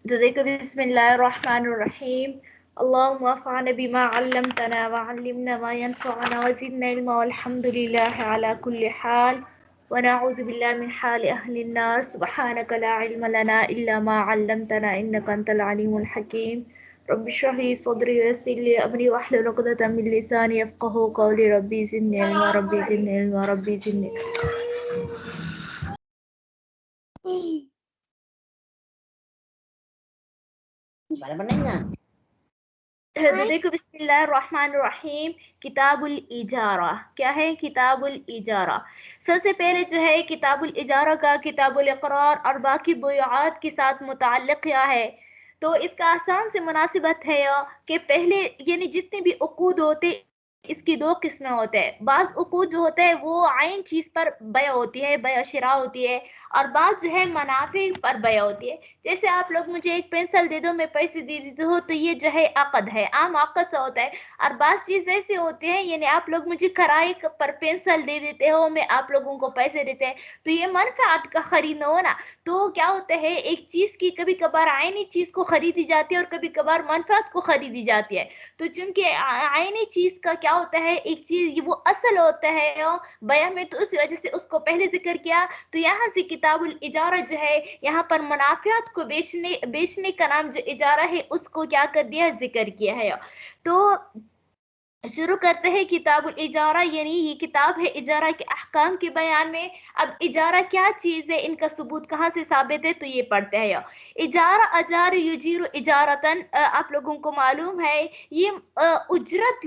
جزاك بسم الله الرحمن الرحيم. اللهم انفعنا بما علمتنا وعلمنا ما ينفعنا وزدنا علما والحمد لله على كل حال ونعوذ بالله من حال أهل النار. سبحانك لا علم لنا إلا ما علمتنا إنك أنت العليم الحكيم. رب اشرح لي صدري ويسر لي أمري واحلل عقدة من لساني يفقهوا قولي. ربي زدني علما ربي زدني علما ربي زدني. देखो बिस्मिल्लाहिर्रहमानिर्रहीम। किताबुल इजारा क्या है? किताबुल इजारा सबसे पहले जो है किताबुल इजारा का किताबुल इकरार और बाकी बुयात के साथ मुताल्लिक़ क्या है, तो इसका आसान से मुनासिबत है कि पहले यानी जितने भी उक़ूद होते इसकी दो किस्में होते हैं। बाज़ उक़ूद जो होते हैं वो आइन चीज़ पर बया होती है, बया शिरा होती है, और बाज़ जो है मनाफे पर बया होती है। जैसे आप लोग मुझे एक पेंसिल दे दो, मैं पैसे दे देती हूँ, तो ये जो है अक़द है, आम अक़द सा होता है। और बाज़ चीज़ ऐसे होते हैं यानी आप लोग मुझे किराए पर पेंसिल दे देते हो, मैं आप लोगों को पैसे देते हैं, तो ये मनफ़ात का ख़रीद हो ना। तो क्या होता है एक चीज़ की कभी कभार आइनी चीज़ को ख़रीदी जाती है और कभी कभार मनफ़ात को ख़रीदी जाती है। तो चूँकि आइनी चीज़ का क्या होता है, एक चीज़ वो असल होता है बयां में, तो उस वजह से उसको पहले ज़िक्र किया। तो यहाँ से किताबुल इजारा जो है यहाँ पर मुनाफियात को बेचने का नाम जो इजारा है उसको क्या कर दिया, जिक्र किया है। तो शुरू करते हैं किताबुल इजारा, यानी ये किताब है इजारा के अहकाम के बयान में। अब इजारा क्या चीज़ है, इनका सबूत कहाँ से साबित है, तो ये पढ़ते हैं। इजारा अजार युजीरु इजारतन, आप लोगों को मालूम है ये उजरत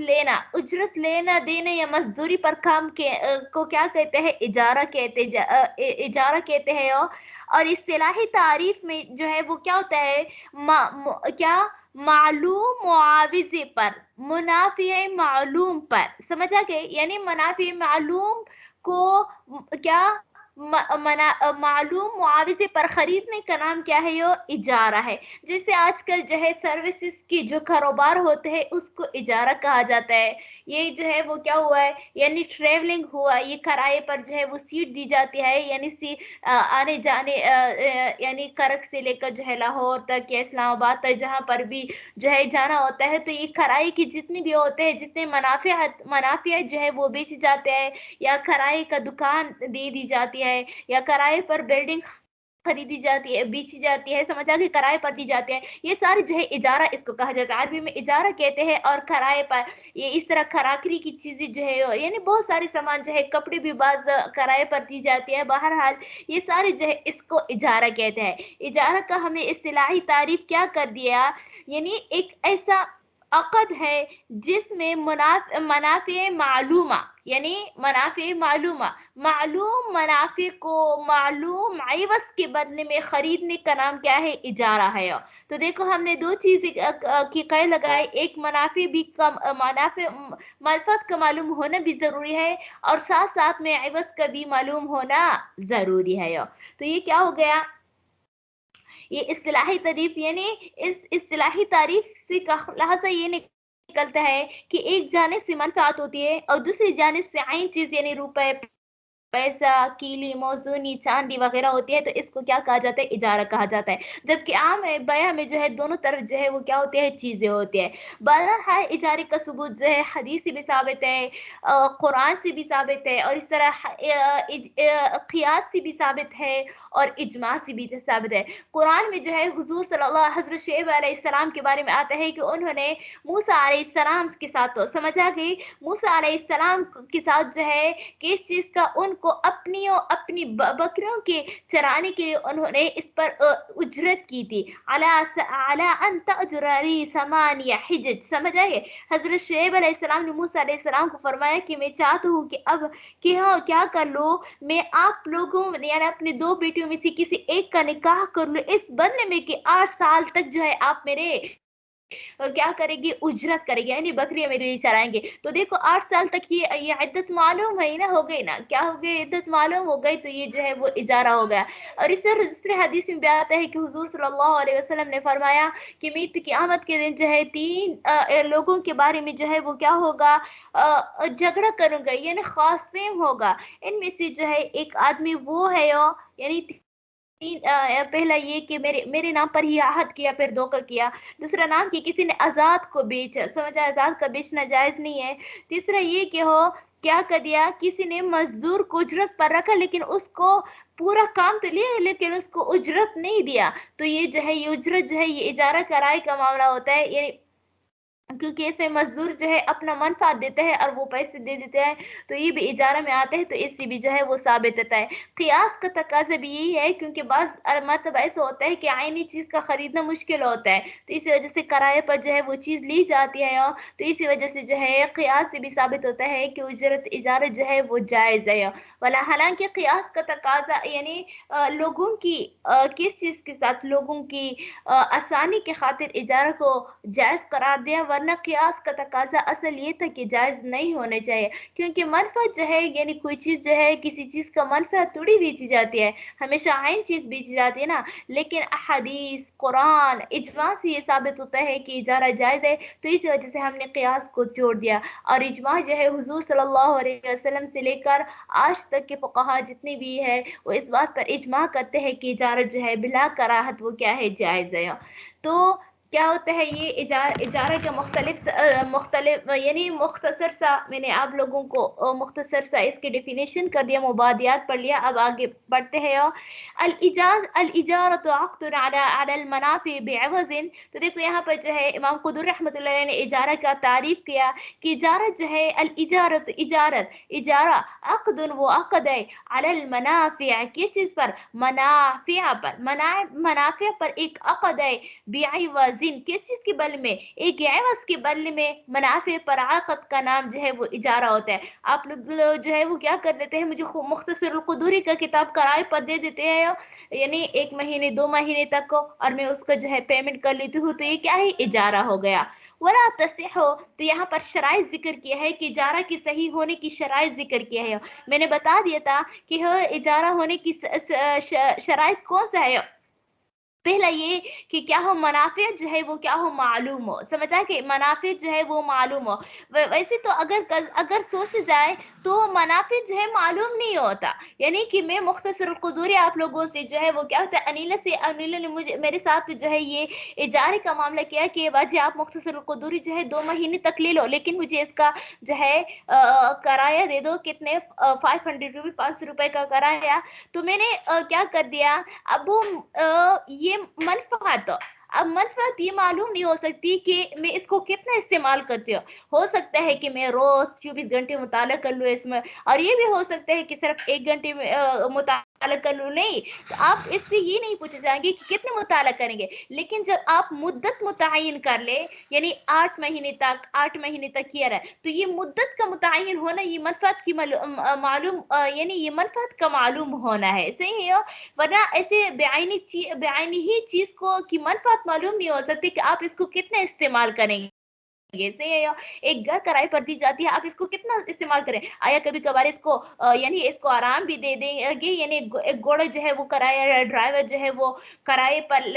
लेना देना या मजदूरी पर काम को क्या कहते हैं, इजारा कहते हैं। और इस्तिलाही तारीफ में जो है वो क्या होता है, क्या मालूम मुआविजे पर, मुनाफिए मालूम पर, समझ आ गए? यानी मुनाफिए मालूम को क्या मालूम मुआविजे पर खरीदने का नाम क्या है, यो इजारा है। जैसे आजकल जो है सर्विसेज की जो कारोबार होते हैं उसको इजारा कहा जाता है। ये जो है वो क्या हुआ है, यानी ट्रेवलिंग हुआ, ये किराए पर जो है वो सीट दी जाती है, यानी आने जाने यानी करक से लेकर जो है लाहौर तक या इस्लामाबाद तक जहाँ पर भी जो है जाना होता है, तो ये किराए की जितनी भी होते हैं, जितने मुनाफियत जो है वो बेचे जाते हैं, या किराए का दुकान दे दी जाती है, या किराए पर बिल्डिंग खरीदी जाती है, बेची जाती है, समझ आ गई, किराए पर दी जाती है, ये सारे जो है इजारा इसको कहा जाता है। अरबी में इजारा कहते हैं। और किराए पर ये इस तरह खराकरी की चीजें जो है यानी बहुत सारे सामान जो है, कपड़े भी बाज किराए पर दी जाती है। बहरहाल ये सारे जो है इसको इजारा कहते हैं। इजारा का हमने इस्तिलाही तारीफ क्या कर दिया, यानी एक ऐसा अक़द है जिसमें मनाफ़े मालूमा, यानी मनाफ़े मालूमा, मालूम मनाफ़े को मालूम इवज़ के बदले में खरीदने का नाम क्या है, इजारा है। तो देखो हमने दो चीज़ें की क़ैद लगाई, एक मनाफ़े भी कम मनाफ़े मनफ़अत का मालूम होना भी ज़रूरी है, और साथ साथ में इवज़ का भी मालूम होना ज़रूरी है। तो ये क्या हो गया, ये इस्तिलाही तारीफ, यानी इस इस्तिलाही तारीफ से का खुलासा ये निकलता है कि एक जानिब से मनफ़ात होती है और दूसरी जानिब से आइन चीज़ यानी रुपए, पैसा, कीली, मौजूनी, चांदी वगैरह होती है, तो इसको क्या कहा जाता है, इजारा कहा जाता है। जबकि आम है बया में जो है दोनों तरफ जो है वो क्या होती है, चीज़ें होती है। बहरहाल इजारे का सबूत जो है हदीस से भी साबित है, कुरान से भी साबित है, और इस तरह क़ियास से भी साबित है, और इजमा से भी साबित है। कुरान में जो है हुज़ूर सल्लल्लाहु हज़रत शुएब अलैहिस्सलाम के बारे में आता है कि उन्होंने मूसा अलैहिस्सलाम के साथ, तो समझ आ गई, मूसा अलैहिस्सलाम के साथ जो है किस चीज़ का, उनको अपनी बकरियों के चराने के लिए उन्होंने इस पर उजरत की थी। अला अन तअजुरनी समानिया हिजज, समझ आए? हज़रत शुएब अलैहिस्सलाम ने मूसा अलैहिस्सलाम को फरमाया कि मैं चाहता हूँ कि अब क्या कर लो, मैं आप लोगों यानी अपने दो बेटियों में से किसी एक का निकाह कर लो, इस बदले में कि 8 साल तक जो है आप मेरे क्या करेंगे, उजरत करेंगे, यानी बकरियां मेरे लिए चराएंगे। तो देखो 8 साल तक ये इद्दत मालूम है ना, हो गई ना, क्या हो गई, इद्दत मालूम हो गई, तो ये जो है वो इजारा हो गया। और इस तरह दूसरे हदीस में भी आता है कि हुजूर सल्लल्लाहु अलैहि वसल्लम ने फरमाया कि मैं क़यामत के दिन जो है 3 लोगों के बारे में जो है वो क्या होगा, झगड़ा करूंगा, यानी खासिम होगा। इनमें से जो है एक आदमी वो है यानी पहला ये कि मेरे मेरे नाम पर ही आहद किया, फिर धोखा किया। दूसरा नाम कि किसी ने आजाद को बेचा, समझा, आजाद का बेचना जायज नहीं है। तीसरा ये कि हो क्या कर दिया, किसी ने मजदूर को उजरत पर रखा लेकिन उसको पूरा काम तो लिया लेकिन उसको उजरत नहीं दिया, तो ये जो है ये उजरत जो है ये इजारा कराए का मामला होता है। ये क्योंकि ऐसे मजदूर जो है अपना मनफात देते हैं और वो पैसे दे देते हैं, तो ये भी इजारा में आते हैं, तो इससे भी जो है वो साबित होता है। कियास का तकाजा भी यही है, क्योंकि बाज मतलब ऐसा होता है कि आईनी चीज का खरीदना मुश्किल होता है, तो इसी वजह से किराए पर जो है वो चीज ली जाती है, तो इसी वजह से जो है कियास से भी साबित होता है कि उजरत इजारा जो है वो जायज है। वाला हालांकि कियास का तकाजा यानी लोगों की किस चीज के साथ, लोगों की आसानी के खातिर इजारा को जायज करार दिया, वरना कियास का तकाजा असल ये था कि जायज नहीं होने चाहिए, क्योंकि मनफत जो है यानी कोई चीज जो है किसी चीज का मनफत थोड़ी बेची जाती है, हमेशा आइन चीज बेची जाती है ना। लेकिन अहादीस कुरान इजमा से ये साबित होता है कि इजारा जायज है, तो इस वजह से हमने कियास को छोड़ दिया। और इजमा जो है हुजूर सल्लल्लाहु अलैहि वसल्लम से लेकर आज तक के फुक़हा जितने भी है वो इस बात पर इजमा करते हैं कि इजारा जो है बिला कराहत वो क्या है, जायज है। तो क्या होता है ये इजारा का मुख्तलिफ यानी मुख्तसर सा मैंने आप लोगों को मुख्तसर सा इसके डेफिनेशन कर दिया, मुबादियात पढ़ लिया। अब आगे बढ़ते हैं। अल इजारतु अक़्दुन अला अल मनाफ़ि बिअवज़िन, तो देखो यहाँ पर जो है इमाम क़ुदुर रहमतुल्लाह अलैह ने इजारा का तारीफ किया कि इजारा जो है अल इजारत इजारा अक़्दुन वो अक़द है अल मनाफ़ि किस चीज़ पर, मनाफ़िअ पर, मनाफ़िअ पर एक अक़द है, बिअवज़िन किस चीज के बदले में, एक एवज के बदले में। मनाफे पर आकत का नाम जो है वो इजारा होता है। आप लोग जो है वो क्या कर देते हैं, मुझे मुख्तसर क़ुदूरी का किताब किराए पर दे देते हैं, यानी 1 महीने 2 महीने तक को, और मैं उसका जो है पेमेंट कर लेती हूँ, तो ये क्या है, इजारा हो गया। वला तसिहो, तो यहाँ पर शराइत जिक्र किया है कि इजारा की सही होने की शराइत जिक्र किया है। मैंने बता दिया था कि इजारा होने की शराइत कौन सा है। पहला ये कि क्या हो, मनाफे जो है वो क्या हो, मालूम हो, समझा कि मनाफे जो है वो मालूम हो। वैसे तो अगर सोच जाए तो मनाफे जो है मालूम नहीं होता, यानी कि मैं मुख्तसर क़ुदूरी आप लोगों से जो है वो क्या होता है, अनिला ने मुझे मेरे साथ जो है ये इजारे का मामला किया कि बाजी आप मुख्तसर क़ुदूरी जो है 2 महीने तक ले लो, लेकिन मुझे इसका जो है किराया दे दो, कितने 500 रुपये, 500 रुपये का किराया। तो मैंने क्या कर दिया, अब वो ये मनफ़ात, अब मनफ़ात ये मालूम नहीं हो सकती कि मैं इसको कितना इस्तेमाल करती हूँ। हो सकता है कि मैं रोज़ 24 घंटे मुताला कर लूँ इसमें, और ये भी हो सकता है कि सिर्फ 1 घंटे में मुताला कर लूँ। नहीं, तो आप इससे ये नहीं पूछे जाएंगे कि कितने मुताला करेंगे, लेकिन जब आप मुद्दत मुतय्यन कर ले, यानी 8 महीने तक किया रहा, तो ये मुद्दत का मुतय्यन होना ये मनफ़ात की मालूम यानी ये मनफ़ात का मालूम होना है, सही है। वरना ऐसे बेआइनी ही चीज को की मनफात मालूम नहीं हो सकती कि आप इसको कितना इस्तेमाल करेंगे। से एक घर किराए पर दी जाती है, आप इसको कितना इस्तेमाल करें, आया कभी कभार इसको यानी इसको आराम भी दे देंगे, यानी एक घोड़ा जो है वो किराया, ड्राइवर जो है वो किराए पर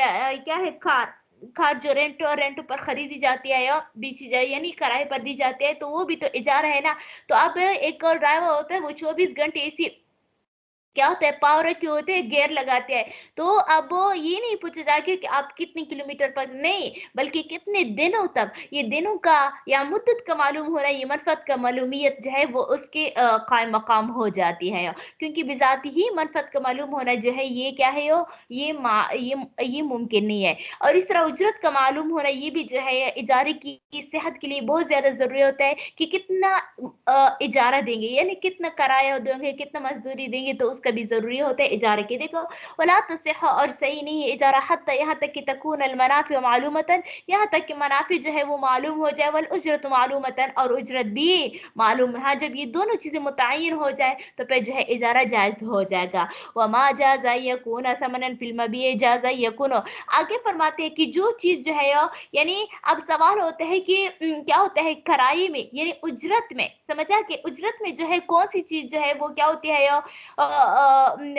क्या है, कार जो रेंट पर खरीदी जाती है या बेची जाए यानी किराए पर दी जाती है, तो वो भी तो इजारा है ना। तो अब एक ड्राइवर होता है वो 24 घंटे इसी क्या होता है, पावर के होते हैं, गियर लगाते हैं, तो अब वो ये नहीं पूछा जाएगा कि आप कितने किलोमीटर पर, नहीं, बल्कि कितने दिनों तक, ये दिनों का या मुद्दत का मालूम हो रहा है, ये मनफत का मालूमियत जो है वो उसके कायम मकाम हो जाती है, क्योंकि बिजाती ही मनफत का मालूम होना जो है ये क्या है, ये मुमकिन नहीं है। और इस तरह उजरत का मालूम होना ये भी जो है इजारे की सेहत के लिए बहुत ज्यादा जरूरी होता है कि कितना इजारा देंगे, यानी कितना किराया देंगे, कितना मजदूरी देंगे, तो उसका भी जरूरी होता है इजारे के। देखो, वला तसिह, और सही नहीं है इजारा हत्ता यहाँ तक कि तकून अल मनाफि मालूमतन, यहाँ तक कि मनाफि जो है वो मालूम हो जाए, वल उजरत मालूमतन, और उजरत भी मालूम है। जब ये दोनों चीजें मुतय्यन हो जाए तो फिर जो है इजारा जायज हो जाएगा। वमा जाज़ा यकून समनन फिल मबीअ जाज़ा यकून, आगे फरमाते हैं कि जो चीज जो है यानी अब सवाल होता है कि क्या होता है किराए में यानी उजरत में, में, समझा कि उजरत में जो है कौन सी चीज जो है वो क्या होती है,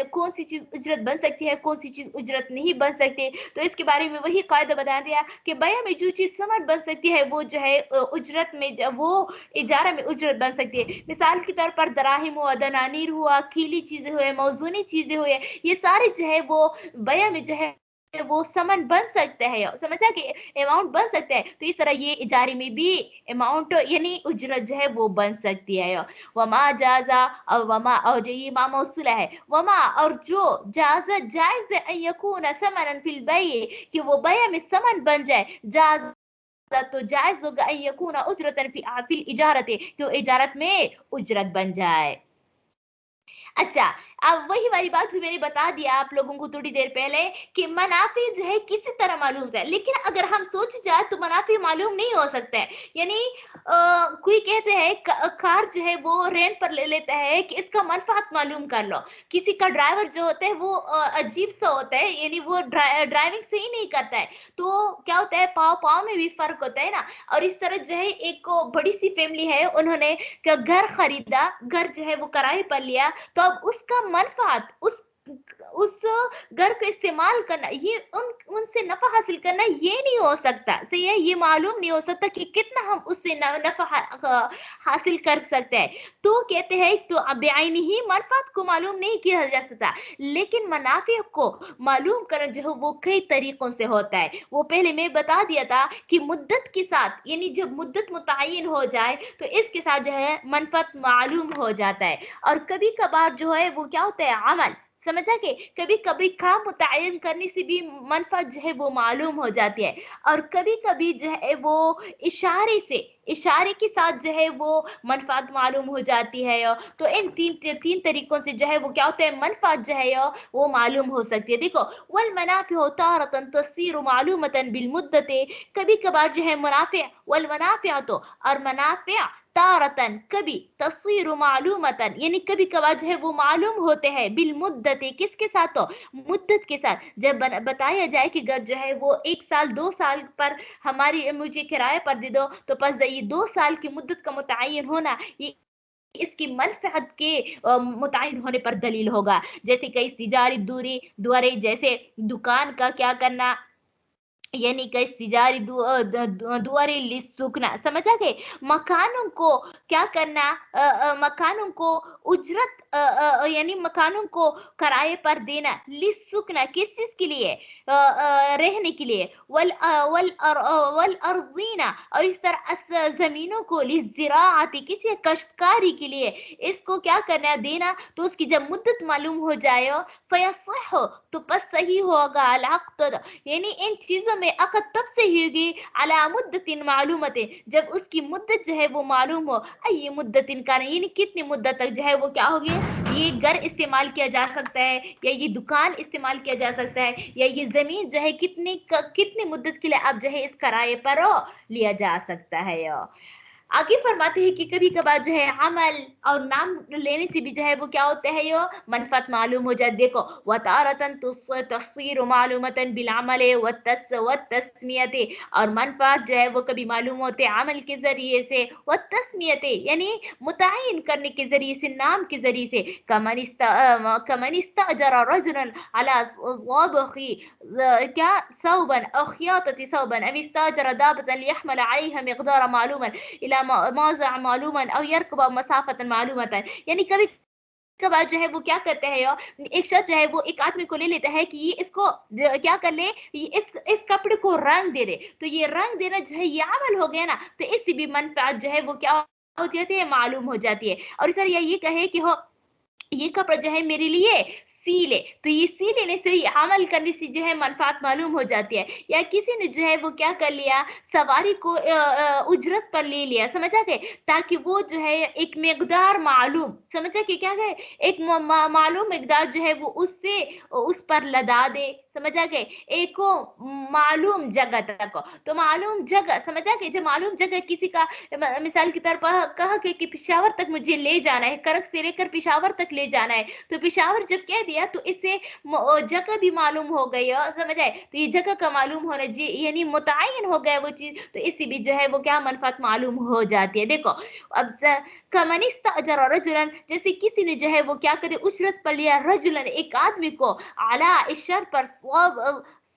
कौन सी चीज उजरत बन सकती है, कौन सी चीज उजरत नहीं बन सकती। तो इसके बारे में वही कायदा बता दिया कि बया में जो चीज समन बन सकती है वो जो है उजरत में वो इजारा में उजरत बन सकती है। मिसाल के तौर पर दराहिम हुआ, दनानीर हुआ, कीली चीजें हुए, मौजूनी चीजें हुए, ये सारे जो है वो बया में जो है वो समन बन सकता है, समझा कि अमाउंट बन सकता है। तो इस तरह ये इजारे में भी अमाउंट यानी उजरत जो है वो बन सकती है। वमा जाजा और वमा, और जो ये मा मौसूला है, वमा और जो जाजा जायज यकून समन फिल बय, कि वो बया में समन बन जाए, जाज तो जायज होगा यकून उजरतन फिल इजारत, कि इजारत में उजरत बन जाए। अच्छा, अब वही वाली बात जो मैंने बता दिया आप लोगों को थोड़ी देर पहले कि मनाफी जो है किसी तरह मालूम है, लेकिन अगर हम सोच जाए तो मनाफी मालूम नहीं हो सकता है। यानी कोई कहते हैं कार जो है वो रेंट पर ले लेता है कि इसका मनफात मालूम कर लो। किसी का ड्राइवर जो होता है वो अजीब सा होता है, यानी वो ड्राइविंग सही नहीं करता है, तो क्या होता है पाव पाव में भी फर्क होता है ना। और इस तरह जो है एक बड़ी सी फैमिली है, उन्होंने घर खरीदा, घर जो है वो किराए पर लिया, तो अब उसका मनफात उस घर का इस्तेमाल करना, ये उनसे नफा हासिल करना ये नहीं हो सकता, सही है, ये मालूम नहीं हो सकता कि कितना हम उससे नफा हासिल कर सकते हैं। तो कहते हैं तो बेआईनी ही मनफात को मालूम नहीं किया जा सकता, लेकिन मुनाफे को मालूम करना जो है वो कई तरीकों से होता है। वो पहले मैं बता दिया था कि मुद्दत के साथ, यानी जब मुद्दत मुतय्यन हो जाए तो इसके साथ जो है मनफात मालूम हो जाता है। और कभी कभार जो है वो क्या होता है अमल, समझा के कभी कभी काम मुतय्यन करने से भी मनफात जो है वो मालूम हो जाती है। और कभी कभी जो है वो इशारे से, इशारे के साथ जो है वो मनफात मालूम हो जाती है। तो इन तीन तरीकों से जो है वो क्या होता है मनफात जो है वो मालूम हो सकती है। देखो, वल मनाफिउ तारतन तसीरु मालूमतन बिल मुद्दते, कभी कभार जो है मुनाफिअ, वल मनाफिअ तो और मनाफिअ तारतन कभी, तस्वीर मालूमतन यानी कभी कभार जो है वो मालूम होते हैं, बिल मुद्दते किसके साथ, तो मुद्दत के साथ। जब बताया जाए कि घर जो है वो 1 साल 2 साल पर हमारी मुझे किराए पर दे दो, तो बस ये 2 साल की मुद्दत का मुतय्यन होना ये इसकी मनफअत के मुतय्यन होने पर दलील होगा। जैसे कई तिजारी दूरी दुआरे, जैसे दुकान का क्या करना, यानी कि तिजारी दुआरे लिसुकना, समझा गए, मकानों को क्या करना, मकानों को उजरत यानी मकानों को किराए पर देना, लिसुकना किस चीज के लिए, रहने के लिए, वल अर्जीना और इस तरह जमीनों को, लिज़राअती किसी कश्तकारी के लिए, इसको क्या करना देना। तो उसकी जब मुद्दत मालूम हो जाए फयसह, तो बस सही होगा अल-अक़्द, यानी इन चीजों में अक़द तब से होगी अला मुद्दतिन मालूमतिन, जब उसकी मुद्दत जो है वो मालूम हो। ये मुद्दतिन का यानी कितनी मुद्दत तक जो है वो क्या होगी, ये घर इस्तेमाल किया जा सकता है, या ये दुकान इस्तेमाल किया जा सकता है, या ये जमीन जो है कितनी मुद्दत के लिए अब जो है इस किराए पर लिया जा सकता है। आगे फरमाते हैं कि कभी कभार जो है अमल और नाम लेने से भी जो है वो क्या होता है यो मनफत मालूम हो जाए। देखो, वतारतन तस्सीर मालूमतन बिल अमल व तस्मियत, और मनफत जो है वो कभी मालूम होते हैं अमल के जरिए से, व तस्मियत यानी मुतय्यन करने के जरिए से, नाम के जरिए से। कमन इस्तअजर रजुलन अला ज़बखी क्या सौबन अव खियातति सौबन अव इस्तअजर दाबतन लियहमल अलैहा मिक़दार मालूमन इला मौज़अ मालूमन और यरकब मसाफतन मालूमतन, यानी कभी कभार जो है वो क्या करते हैं एक शख्स जो है वो एक आदमी को ले लेता है कि ये इसको क्या कर ले, ये इस कपड़े को रंग दे दे, तो ये रंग देना जो है ये अमल हो गया ना, तो इससे भी मनफात जो है वो क्या होती है मालूम हो जाती है। और सर ये कहे कि हो ये कपड़ा जो है मेरे लिए सी ले, तो ये सी लेने से अमल करने से जो है मनफात मालूम हो जाती है। या किसी ने जो है वो क्या कर लिया, सवारी को उजरत पर ले लिया, समझा गए, ताकि वो जो है एक मकदार मालूम, समझा कि क्या गए, एक मालूम मकदार जो है वो उससे उस पर लदा दे, समझा गए, एक मालूम जगह तक। तो मालूम जगह, समझा गए, जब मालूम जगह किसी का मिसाल के तौर पर कहा कि पेशावर तक मुझे ले जाना है, करक से लेकर पेशावर तक ले जाना है, तो पेशावर जब कह दिया लिया तो इससे जगह भी मालूम हो गई, समझ आए? तो ये जगह का मालूम होना जी यानी मुतय्यन हो गया वो चीज, तो इससे भी जो है वो क्या मनफात मालूम हो जाती है। देखो अब कमनिस्ता अजर रजुलन, जैसे किसी ने जो है वो क्या करे उजरत पर लिया रजुलन एक आदमी को, आला इशर पर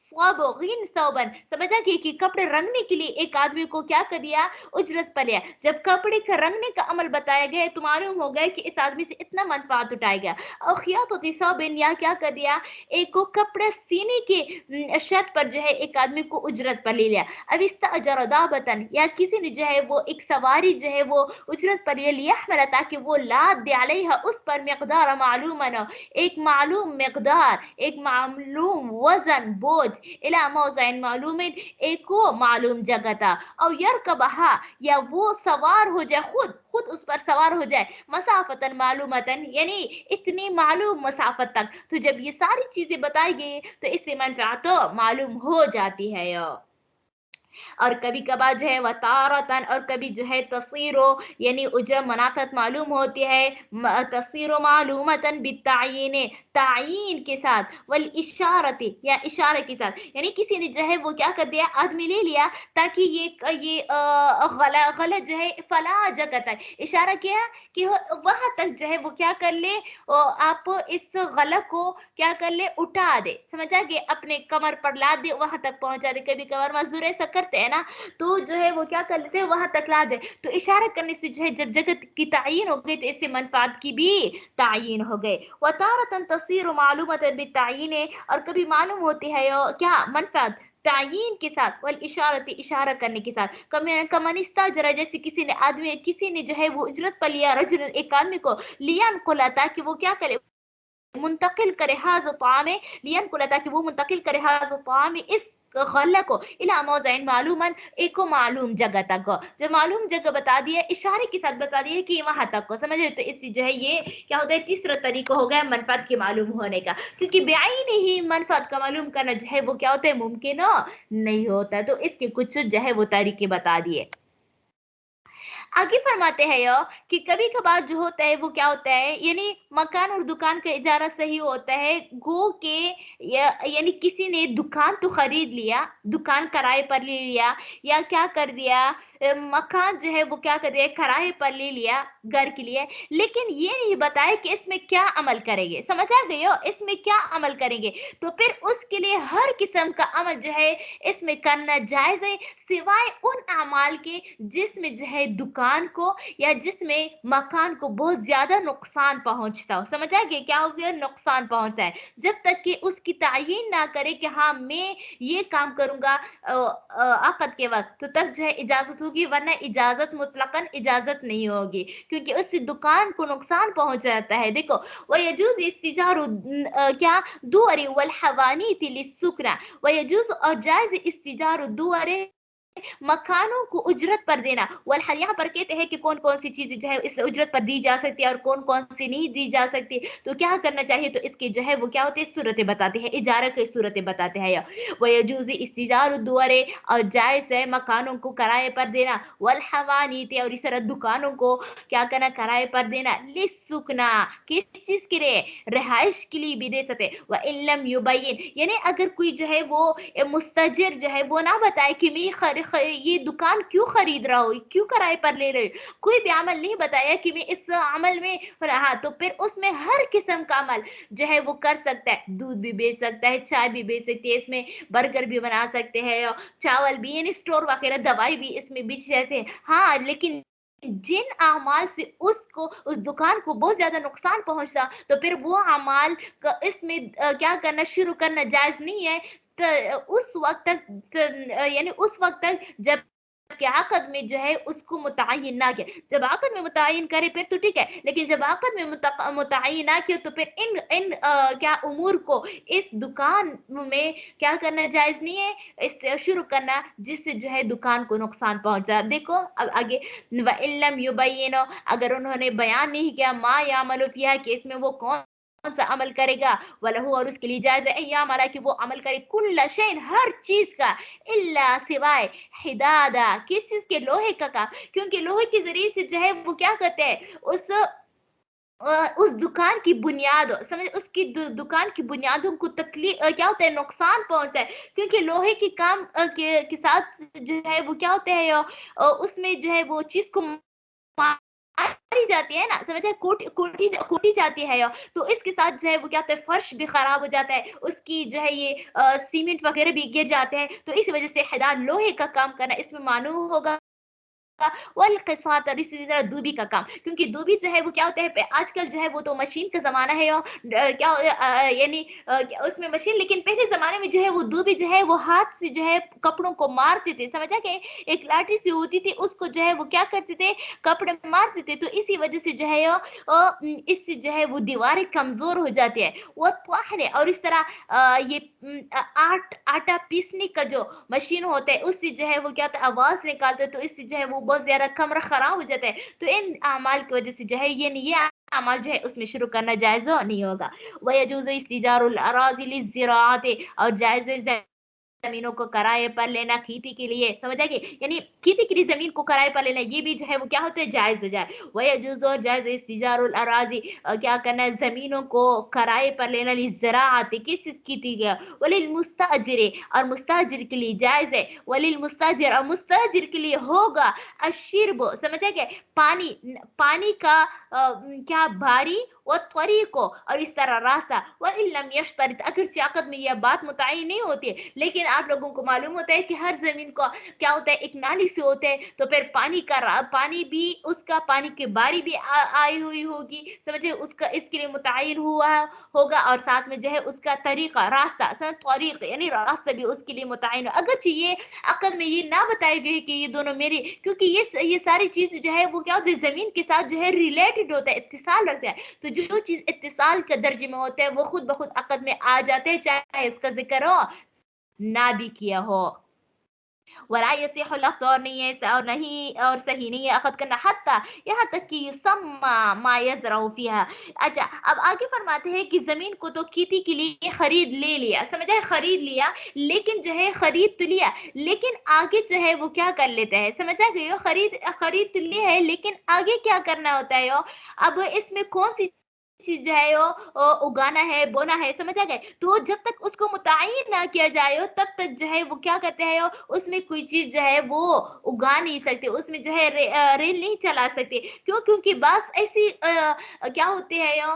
स्वाबगीन सौबन, समझा कि कपड़े रंगने के लिए एक आदमी को क्या कर दिया उजरत पर लिया। जब कपड़े का रंगने का अमल बताया गया तो मालूम हो गया कि इस आदमी से इतना मनफात उठाया गया। और खियातती सौबिन, या क्या कर दिया एक को कपड़े सीने के शर्त पर जो है एक आदमी को उजरत पर ले लिया। अब इस्ताजर दाबतन, या किसी ने जो है वो एक सवारी जो है वो उजरत पर ले लिया हमला, ताकि वो लाद दे अलैहा उस पर मिकदार मालूम न, एक मालूम मिकदार, एक मालूम वजन बोझ, इला मौज़िन मालूम, एक को मालूम जगह था। और यरकबहा, या वो सवार हो जाए खुद खुद उस पर सवार हो जाए, मसाफतन मालूमतन यानी इतनी मालूम मसाफत तक। तो जब ये सारी चीजें बताई गई तो इससे मनफात तो मालूम हो जाती है। और कभी कभार जो है वतारतन, और कभी जो है तस्वीरो यानी उजर मनाफत मालूम होती है, तस्वीरो मालूमतन बितायीन, तायीन के साथ, वल इशारती या इशारे के साथ, यानी किसी ने जो है वो क्या कर दिया आदमी ले लिया ताकि ये गलत जो है फला जगह तक इशारा किया कि वहां तक जो है वो क्या कर ले, आप इस गलत को क्या कर ले उठा दे, समझा कि अपने कमर पर ला दे, वहां तक पहुंचा दे। कभी कभार मजदूर ऐसा करते हैं ना, तो जो है वो क्या कर लेते हैं वहां तक ला दे। तो इशारा करने से जो है जब जगह की तायीन हो गई तो इससे मनफात की भी तायीन हो गई। वतारतन तस्वीर मालूमत बितायीन, और कभी मालूम होती है क्या मनफात तायीन के साथ, वल इशारती इशारा करने के साथ। कमनिस्ता जरा, जैसे किसी ने जो है वो उजरत पर लिया रजुलन एक आदमी को, लियन कुला, ताकि वो क्या करे मुंतकिल करे हाज़ तामे, लियन कुला, ताकि वो मुंतकिल करे हाज़ तामे इस गल्ला को, इला मौज़िन मालूमन एक को मालूम जगह तक को। जब मालूम जगह बता दिया इशारे के साथ बता दिया कि वहां तक को, समझे? तो इससे जो है ये क्या होता है तीसरा तरीका हो गया मनफात के मालूम होने का, क्योंकि बेआईन ही मनफात का मालूम करना जो है वो क्या होता है मुमकिन नहीं होता। तो इसके कुछ जो है वो तरीके बता दिए। आगे फरमाते हैं यो कि कभी कभार जो होता है वो क्या होता है यानी मकान और दुकान का इजारा सही होता है गो के, यानी किसी ने दुकान तो खरीद लिया, दुकान किराए पर ले लिया, या क्या कर दिया मकान जो है वो क्या कर दिया किराए पर ले लिया घर के लिए, लेकिन ये नहीं बताया कि इसमें क्या अमल करेंगे, समझ आ गए हो? इसमें क्या अमल करेंगे, तो फिर उसके लिए हर किस्म का अमल जो है इसमें करना जायज है, सिवाय उन अमाल के जिसमें जो है दुकान को या जिसमें मकान को बहुत ज्यादा नुकसान पहुंचता हो। समझ आ गया क्या हो गया नुकसान पहुंचता है, जब तक कि उसकी तायीन ना करे कि हाँ मैं ये काम करूंगा आकद के वक्त, तो तब जो है इजाजत होगी, वरना इजाजत मुतलकन इजाजत नहीं होगी, क्योंकि उससे दुकान को नुकसान पहुंच जाता है। देखो वयजूज इस्तिजारु क्या दुअरी वल हवानीति लिस्सुकरा, वयजूज और जायज इस्तिजारु दुअरे मकानों को उजरत पर देना, वल हर यहाँ पर कहते हैं कि कौन कौन सी चीजें जो है इस उजरत पर दी जा सकती है और कौन कौन सी नहीं दी जा सकती, तो क्या करना चाहिए, तो इसके जो है वो क्या होते हैं सूरतें बताते हैं, इजारा की सूरतें बताते हैं। वयजूज़ इस्तिजार दुआरे, और जायज है मकानों को किराए पर देना, वल हवानीत और इस तरह दुकानों को क्या करना किराए पर देना, लिस्सुकना किस चीज के लिए रिहाइश के लिए भी दे सकते। व इल्लम युबय्यिन यानी अगर कोई जो है वो मुस्तजिर जो है वो ना बताए कि मैं ये दुकान क्यों खरीद रहा हूँ, क्यों किराए पर ले रही हूँ, कोई भी अमल नहीं बताया कि मैं इस अमल में रहा, तो फिर उसमें हर किस्म का अमल जो है वो कर सकता है, दूध भी बेच सकता है, चाय भी बेच सकती है, इसमें बर्गर भी बना सकते हैं, चावल भी यानी स्टोर वगैरह दवाई भी इसमें बेच जाते हैं। हाँ लेकिन जिन अमाल से उसको उस दुकान को बहुत ज्यादा नुकसान पहुंचता, तो फिर वो अमाल इसमें क्या करना शुरू करना जायज नहीं है। तो उस वक्त तक यानी उस वक्त तक जब कि आकद में जो है उसको मुतय्यन ना किया, जब आकद में मुतय्यन करे फिर तो ठीक है, लेकिन जब आकद में मुतय्यन ना किया तो फिर इन इन क्या उमूर को इस दुकान में क्या करना जायज नहीं है, इस शुरू करना जिससे जो है दुकान को नुकसान पहुंचा। देखो अब आगे व इल्लम युबय्यिन, अगर उन्होंने बयान नहीं किया मा यामलु फिहा कि इसमें वो कौन सा अमल करेगा, वलहु और उसके लिए जायज है यामला कि वो अमल करे कुल्ल शैन हर चीज का, इल्ला सिवाय हिदादा किस चीज के लोहे का, क्योंकि लोहे के जरिए से जो है वो क्या करते हैं उस उस दुकान की बुनियाद समझ उसकी दुकान की बुनियादों को तकलीफ क्या होता है, नुकसान पहुंचता है, क्योंकि लोहे के काम के साथ जो है वो क्या होता है, उसमें जो है वो चीज को मारी जाती है ना, समझ है, कोटी जाती है, तो इसके साथ जो है वो क्या होता है, फर्श भी खराब हो जाता है, उसकी जो है ये सीमेंट वगैरह भी गिर जाते हैं, तो इस वजह से हैदान लोहे का काम करना इसमें मानूह होगा। वल्क़िसात, और इसी तरह दूबी का काम, क्योंकि दूबी जो है वो क्या होता है, आजकल जो है वो तो मशीन का ज़माना है, और क्या यानी उसमें मशीन, लेकिन पहले ज़माने में जो है वो दूबी जो है वो हाथ से जो है कपड़ों को मारते थे, समझा कि एक लाठी सी होती थी, उसको जो है वो क्या करते थे, कपड़े में मारते थे, तो इसी वजह से जो है इससे जो है वो दीवारें कमज़ोर हो जाती है, वो त्वाहरे, और इस तरह ये आटा पीसने का जो मशीन होता है उससे जो है वो क्या होता है, आवाज निकालते हैं, तो इससे जो है वो बहुत ज्यादा कमरा खराब हो जाता है, तो इन अमाल की वजह से जो है ये अमाल जो है उसमें शुरू करना जायज नहीं होगा। वयजूज़ु इस्तिजारुल अराज़ी लिज़्ज़िराअति, और जायज जमीनों को किराए पर लेना खेती के लिए, समझ आएगी, यानी खेती के लिए जमीन को किराए पर लेना, ये भी जो है वो क्या होता है, जायज हो जाए। वयजूज़, और जायज इस्तिजारुल अराज़ी, क्या करना है, जमीनों को किराए पर लेना, लिज़्ज़िराअत, किस खेती के, वलिल मुस्ताजिर, और मुस्ताजिर के लिए जायज है, वलिल मुस्ताजिर, और मुस्ताजिर के लिए होगा, अशिरब, समझ आएगा, पानी, पानी का क्या बारी, व त्वरीको, और इस तरह रास्ता, व इल्लम यश्तरित, अगर चाकत में यह बात मुतय्यन नहीं होती है, लेकिन आप लोगों को मालूम होता है कि हर जमीन को क्या होता है, एक नाली से होता है, तो फिर पानी भी उसका पानी की बारी भी आई हुई होगी, समझे, उसका इसके लिए मुतय्यन हुआ होगा, और साथ में जो है उसका तरीका, रास्ता, तरीक यानी रास्ता भी उसके लिए मुतय्यन, अगर ये अकल में ये ना बताई गई कि ये दोनों मेरी, क्योंकि ये सारी चीज जो है वो क्या होती है, जमीन के साथ जो है रिलेटेड होता है, इत्तिसाल रखता है, तो जो चीज इत्तिसाल के दर्जे में होता है वो खुद ब खुद अकद में आ जाते हैं, चाहे इसका जिक्र हो ना भी किया हो। वला यसिह लफ्ज़, और नहीं है, और नहीं, और सही नहीं है अखद करना, हत्ता, यहाँ तक कि युसम्मा मा यज़रउ फ़ीहा। अच्छा, अब आगे फरमाते हैं कि जमीन को तो खेती के लिए खरीद ले लिया, समझ आए, खरीद लिया, लेकिन जो है खरीद तो लिया, लेकिन आगे जो है वो क्या कर लेता है, समझ आ गई हो, खरीद तो लिया है, लेकिन आगे क्या करना होता है, अब इसमें कौन सी चीज जो है उगाना है, बोना है, समझ आ गए, तो जब तक उसको मुतय्यन ना किया जाए तब तक जो है वो क्या करते हैं, उसमें कोई चीज जो है वो उगा नहीं सकते, उसमें जो है रेल नहीं चला सकते, क्यों, क्योंकि बस ऐसी क्या होते हैं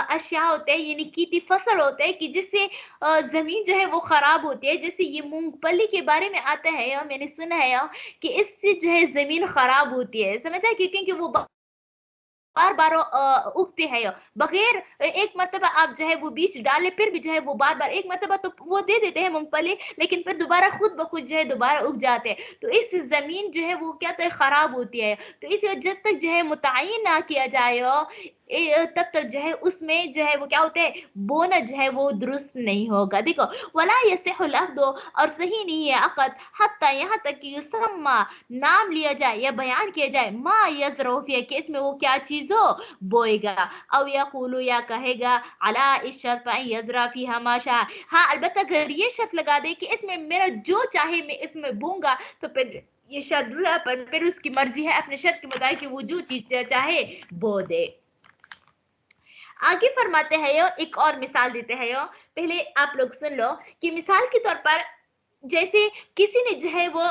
अशिया होते हैं, यानी कीटी फसल होते हैं कि जिससे जमीन जो है वो खराब होती है, जैसे ये मूंगफली के बारे में आता है, मैंने सुना है कि इससे जो है जमीन खराब होती है, समझ आए, क्योंकि वो बार बार उगते हैं, बगैर एक मरतबा आप जो है वो बीज डाले, फिर भी जो है वो बार बार, एक मरतबा तो वो दे देते हैं मूंगफली, लेकिन फिर दोबारा खुद ब खुद जो है दोबारा उग जाते हैं, तो इस जमीन जो है वो क्या तो खराब होती है, तो इस जब तक जो है मुतय्यन ना किया जाए तब तक जो है उसमें जो है वो क्या होता है, बोना जो है वो दुरुस्त नहीं होगा। देखो, वला यसिहु लफ्ज़ु, और सही नहीं है अक़द, हत्ता, यहाँ तक कि युसम्मा, नाम लिया जाए या बयान किया जाए, मा यज़रउ फ़ीहा, कि इसमें वो क्या चीज हो, बोएगा, अव यक़ूलु, या कहेगा, अला इस शर्त अन यज़रा फ़ीहा मा शाअ, हाँ अलबत्ता अगर ये शर्त लगा दे कि इसमें मेरा जो चाहे मैं इसमें बोऊंगा, तो फिर ये शर्त पर फिर उसकी मर्जी है अपने शर्त के मुताबिक कि वो जो चीज चाहे बो दे। आगे फरमाते हैं एक और मिसाल देते हैं पहले आप लोग सुन लो, कि मिसाल के तौर पर जैसे किसी ने जो है वो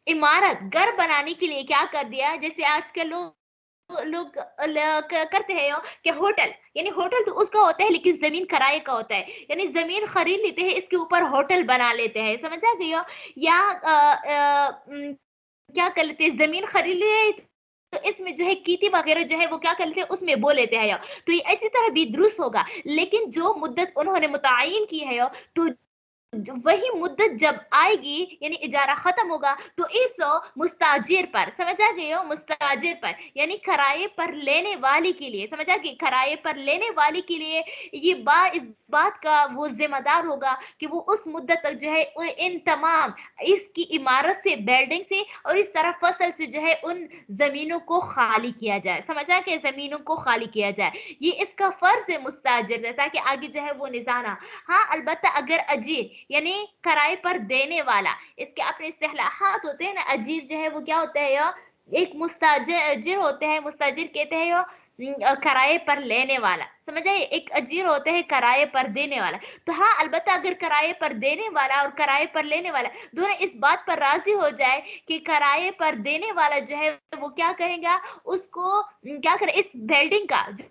इमारत, घर बनाने के लिए क्या कर दिया, जैसे आजकल लोग लोग करते हैं कि होटल, यानी होटल तो उसका होता है लेकिन जमीन किराए का होता है, यानी जमीन खरीद लेते हैं, इसके ऊपर होटल बना लेते हैं, समझ आ गई हो, या क्या कर लेते हैं, जमीन खरीद ले, तो इसमें जो है कीटी वगैरह जो है वो क्या कर लेते हैं, उसमें बो लेते हैं, तो ये इसी तरह भी दुरुस्त होगा, लेकिन जो मुद्दत उन्होंने मुतय्यन की है, तो वही मुद्दत जब आएगी, यानी इजारा खत्म होगा, तो इस मुस्ताजिर पर, समझ आ गई हो, मुस्ताजिर पर यानी किराए पर लेने वाले के लिए, समझ आ गई, किराए पर लेने वाले के लिए इस बात का वो जिम्मेदार होगा कि वो उस मुद्दत तक जो है इन तमाम, इसकी इमारत से, बिल्डिंग से, और इस तरह फसल से जो है उन जमीनों को खाली किया जाए, समझ आ गई, जमीनों को खाली किया जाए, ये इसका फर्ज है मुस्ताजिर, ताकि आगे जो है वो निजाना। हाँ अलबत्ता अगर अजीर, यानी किराए पर देने वाला, इसके अपने इस्तिलाहात होते हैं ना, अजीर जो है वो क्या होता है, एक मुस्ताजिर होते हैं, मुस्ताजिर कहते हैं کرائے پر لینے والا، سمجھ آئے؟ ایک اجیر ہوتے ہیں کرائے پر دینے والا. تو ہاں البتہ اگر کرائے پر دینے والا اور کرائے پر لینے والا دونوں اس بات پر راضی ہو جائے کہ کرائے پر دینے والا جو ہے وہ کیا کہے گا، اس کو کیا کرے، اس بلڈنگ کا جو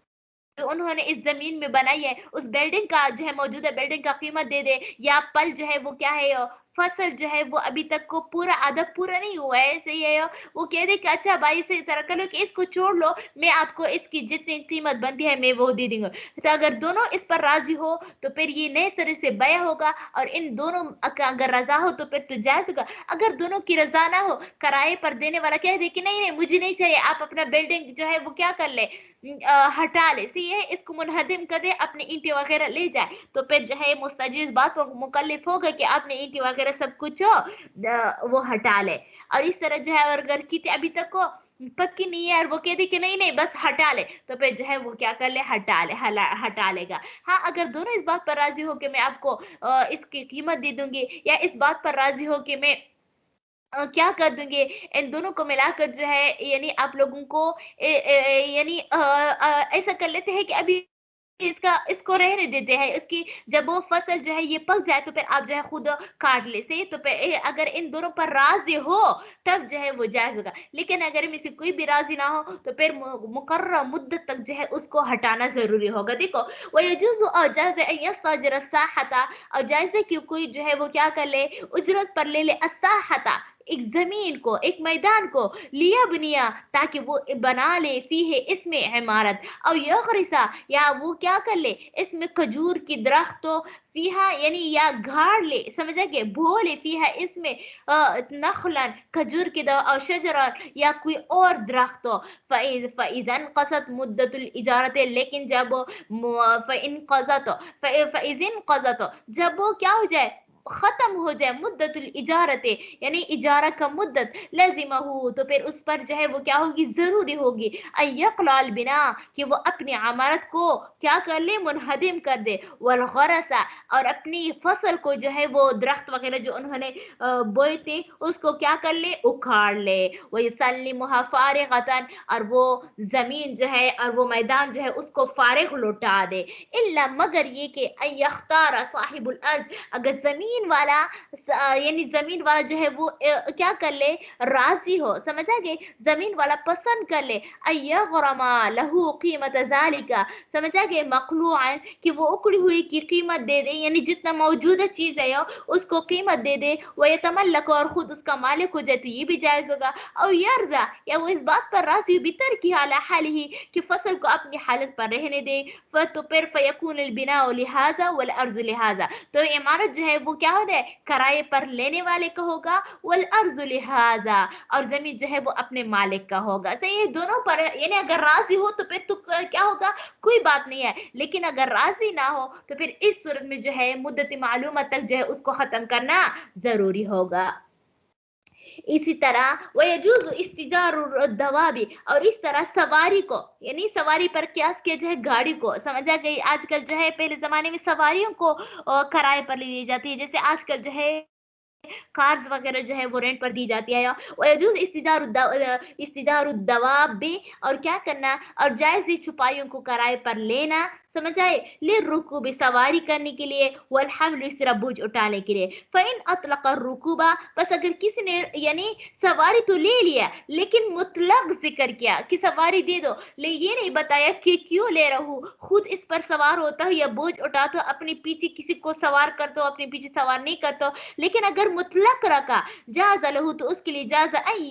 انہوں نے اس زمین میں بنائی ہے اس بلڈنگ کا جو ہے موجودہ بلڈنگ کا قیمت دے دے، یا پل جو ہے وہ کیا ہے فصل جو ہے وہ ابھی تک کو پورا آدھا پورا نہیں ہوا ہے، صحیح ہے، وہ کہہ دے کہ اچھا بھائی سے طرح کر لو کہ اس کو چھوڑ لو، میں آپ کو اس کی جتنی قیمت بنتی ہے میں وہ دے دوں گا. تو اگر دونوں اس پر راضی ہو تو پھر یہ نئے سرے سے بیع ہوگا، اور ان دونوں اگر رضا ہو تو پھر تو جائز ہوگا. اگر دونوں کی رضا نہ ہو، کرائے پر دینے والا کہہ دے کہ نہیں نہیں مجھے نہیں چاہیے، آپ اپنا بلڈنگ جو ہے وہ کیا کر لے، ہٹا لے، صحیح ہے، اس کو منہدم کر دے، اپنے اینٹیں وغیرہ لے جائے، تو پھر جو ہے مستاجر اس بات پر مکلف ہوگا کہ آپ نے اینٹیں وغیرہ سب کچھ وہ ہٹا لے. اور اس طرح جو ہے اگر کیتے ابھی تک کو پکی نہیں ہے اور وہ کہہ دے کہ نہیں نہیں بس ہٹا لے، تو پھر جو ہے وہ کیا کر لے، ہٹا لے گا. ہاں اگر دونوں اس بات پر راضی ہو کہ میں آپ کو اس کی قیمت دے دوں گی، یا اس بات پر راضی ہو کہ میں کیا کر دیں گے، ان دونوں کو ملا کر جو ہے یعنی آپ لوگوں کو یعنی ایسا کر لیتے ہیں کہ ابھی اس کو رہنے دیتے ہیں، اس کی جب وہ فصل جو ہے یہ پک جائے تو پھر آپ جو ہے خود کاٹ لے، صحیح. تو پھر اگر ان دونوں پر راضی ہو تب جو ہے وہ جائز ہوگا، لیکن اگر ان میں سے کوئی بھی راضی نہ ہو تو پھر مقررہ مدت تک جو ہے اس کو ہٹانا ضروری ہوگا. دیکھو وَيَجُوزُ أَوْ جَازَ أَن يَسْتَأْجِرَ السَّاحَةَ، اور جائز ہے کہ کوئی جو ہے وہ کیا کر لے، اجرت پر لے لے الساحة، ایک زمین کو، ایک میدان کو، لیا بنیا تاکہ وہ بنا لے فیہ اس میں عمارت، اور یغرسا یا وہ کیا کر لے اس میں کھجور کی درخت ہو، فیہا یعنی یا گھاڑ لے، سمجھا کہ بو لے فیہا اس میں نخلا کھجور کی درخت، اور شجرا یا کوئی اور درخت ہو. فَإِذَا انقضت مدت الاجارت، لیکن جب فَإِذَا انقضت جب وہ کیا ہو جائے، ختم ہو جائے مدت الاجارت یعنی اجارہ کا مدت، لازمہ تو پھر اس پر جو ہے وہ کیا ہوگی، ضروری ہوگی ان یقلع البنا کہ وہ اپنی عمارت کو کیا کر لے، منہدم کر دے، والغرس اور اپنی فصل کو جو ہے وہ درخت وغیرہ جو انہوں نے بوئے تھے اس کو کیا کر لے، اکھاڑ لے، وَيُسَلِّمُهَا فَارِغَةً اور وہ زمین جو ہے اور وہ میدان جو ہے اس کو فارغ لوٹا دے، الا مگر یہ کہ ان یختار صاحب الارض اگر زمین والا یعنی زمین والا جو ہے وہ کیا کر لے، راضی ہو، سمجھا گے، زمین والا پسند کر لے، ایغرما لہو قیمت ذالک، سمجھا گے، مقلوعا کہ وہ اکڑی ہوئی کی قیمت دے دے، یعنی جتنا موجودہ چیز ہے اس کو قیمت دے دے، وہ یتملک اور خود اس کا مالک ہو جائے تو یہ بھی جائز ہوگا، او یرضا یا وہ اس بات پر راضی بترکی علی حالہ کہ فصل کو اپنی حالت پر رہنے دے، تو پھر فیکون البناء لہذا والارض لہذا، تو عمارت جو ہے وہ کیا ہو جائے، کرائے پر لینے والے کا ہوگا، والارض لہذا اور زمین جو ہے وہ اپنے مالک کا ہوگا، صحیح ہے، دونوں پر یعنی اگر راضی ہو تو پھر تو کیا ہوگا، کوئی بات نہیں ہے، لیکن اگر راضی نہ ہو تو پھر اس صورت میں جو ہے مدت معلومہ تک جو ہے اس کو ختم کرنا ضروری ہوگا. اسی طرح وَيَجُوزُ اسْتِجَارُ الدَّوَابِ اور اس طرح سواری کو یعنی سواری پر قیاس کیا جو ہے گاڑی کو، سمجھا گئی، آج کل جو ہے پہلے زمانے میں سواریوں کو کرائے پر لی جاتی ہے، جیسے آج کل جو ہے کارز وغیرہ جو ہے وہ رینٹ پر دی جاتی ہے، وَيَجُوزُ اسْتِجَارُ الدَّوَابِ اور کیا کرنا، اور جائز ہی چھپائیوں کو کرائے پر لینا، سمجھ آئے، للرکوب سواری کرنے کے لیے، والحمل اس طرح بوجھ اٹھانے کے لیے. فَإِنْ أَطْلَقَ الرُّكُوبَ بس اگر کسی نے یعنی سواری تو لے لیا لیکن مطلق ذکر کیا کہ سواری دے دو، یہ نہیں بتایا کہ کیوں لے رہا ہوں، خود اس پر سوار ہوتا ہو یا بوجھ اٹھاتا ہو، اپنے پیچھے کسی کو سوار کرتا ہو، اپنے پیچھے سوار نہیں کرتا ہو، لیکن اگر مطلق رکھا جاز لہو تو اس کے لیے جاز ان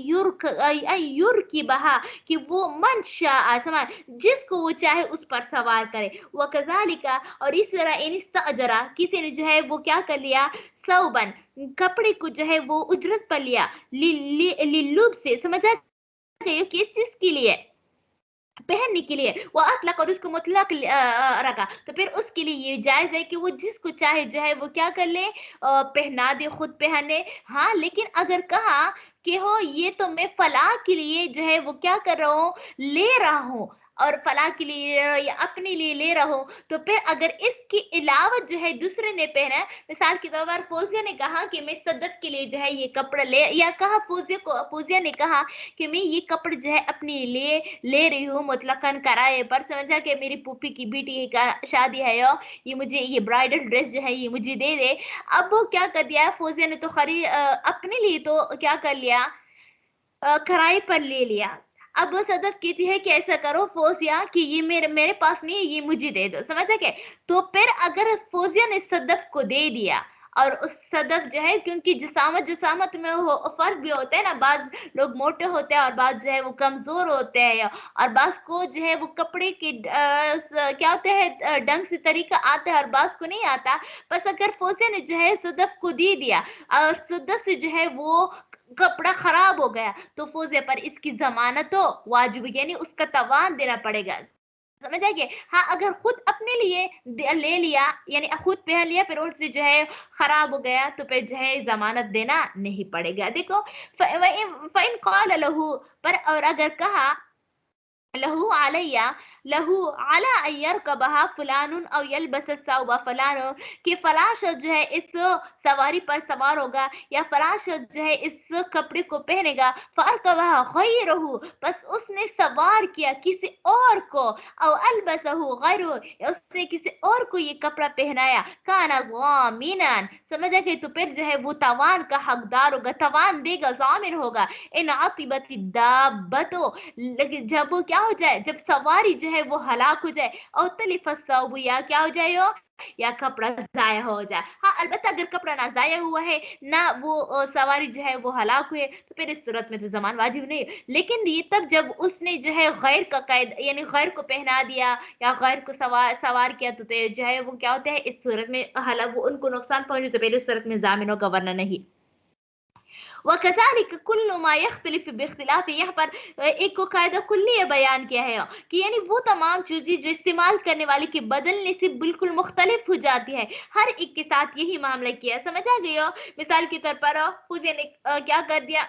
یرکبہا کہ وہ من شاء سمان جس کو وہ چاہے اس پر سوار کرے، وکذالک اور اس طرح ان استاجرا کسی نے جو ہے وہ کیا کر لیا، ثوبن کپڑے کو جو ہے وہ اجرت پر لیا، للب سے، سمجھا گئی، کس چیز کے لیے، پہننے کے لیے، وہ اطلق اور اس کو مطلق رکھا تو پھر اس کے لیے یہ جائز ہے کہ وہ جس کو چاہے جو ہے وہ کیا کر لے، پہنا دے، خود پہنے. ہاں لیکن اگر کہا کہ ہو یہ تو میں فلاں کے لیے جو ہے وہ کیا کر رہا ہوں، لے رہا ہوں، और फलाह के लिए ले रहा हूं या अपने लिए ले रहा हूं, तो फिर अगर इसके अलावा जो है दूसरे ने पहना है, मिसाल के तौर पर फौजिया ने कहा कि मैं सदफ के लिए जो है ये कपड़ा ले, या कहा फौजिया ने कहा कि मैं ये कपड़े जो है अपने लिए ले रही हूँ मुतलकन किराए पर, समझा कि मेरी पुप्पी की बेटी का शादी है ये मुझे ये ब्राइडल ड्रेस जो है ये मुझे दे दे। अब वो क्या कर दिया फौजिया ने, तो अपने लिए तो क्या कर लिया, किराए पर ले लिया। अब वो सदफ कहती है कि ऐसा करो फौजिया कि ये मेरे मेरे पास नहीं है, ये मुझे दे दो, समझा क्या। तो फिर अगर फौजिया ने सदफ को दे दिया, और उस सदफ जो है, क्योंकि जिसामत जिसामत में वो फर्क भी होता है ना, बाज लोग मोटे होते हैं और बाज जो है वो कमजोर होते हैं, और बाज को जो है वो कपड़े के क्या होते हैं ढंग से तरीका आता है और बाज को नहीं आता। बस अगर फौजिया ने जो है सदफ को दे दिया और सदफ से जो है वो कपड़ा खराब हो गया, तो फौजिया पर इसकी जमानत तो वाजिब, यानी उसका तवान देना पड़ेगा, समझ आ गया। हाँ अगर खुद अपने लिए ले लिया, यानी खुद पहन लिया फिर उससे जो है खराब हो गया, तो फिर जो है जमानत देना नहीं पड़ेगा। देखो फ़इन क़ाल लहू, पर और अगर कहा लहू अलैया, लहू अला अन यरकबहा फलानुन औ यलबस सौबा फलानो, कि फला शख्स जो है इस सवारी पर सवार होगा या फला शख्स जो है इस कपड़े को पहनेगा, फअरकबहा गैरहू, बस उसने सवार किया किसी और को, औ अलबसहू गैरहू, या उसने किसी और को ये कपड़ा पहनाया, काना ज़ामिनन, समझा कि तो फिर जो है वो तवान का हकदार होगा, तवान देगा, ज़ामिन होगा। इन आतिबति दाबतो, लेकिन जब वो क्या हो जाए, जब सवारी जो है वो हलाक हो जाए, और तलिफसौबु, या क्या हो जाए हो, या कपड़ा जाया हो जाए। हाँ अलबत्ता अगर कपड़ा ना जाया हुआ है ना वो सवारी जो है वो हलाक हुए, तो फिर इस सूरत में तो जमान वाजिब नहीं है। लेकिन ये तब जब उसने जो है गैर का कैद, यानी गैर को पहना दिया या गैर को सवार किया, तो जो है वो क्या होता है इस सूरत में हला वो उनको नुकसान पहुंचे, तो फिर इस सूरत में जामिनों का वरना नहीं। वकज़ालिक कुल्लु मा यख्तलिफ बिख्तिलाफ, यहाँ पर एक को कायदा कुल्ली बयान किया है कि यानी वो तमाम चीजें जो इस्तेमाल करने वाले के बदलने से बिल्कुल मुख्तलिफ हो जाती है, हर एक के साथ यही मामला किया, समझ आ गई हो। मिसाल के तौर पर फौजिया ने क्या कर दिया,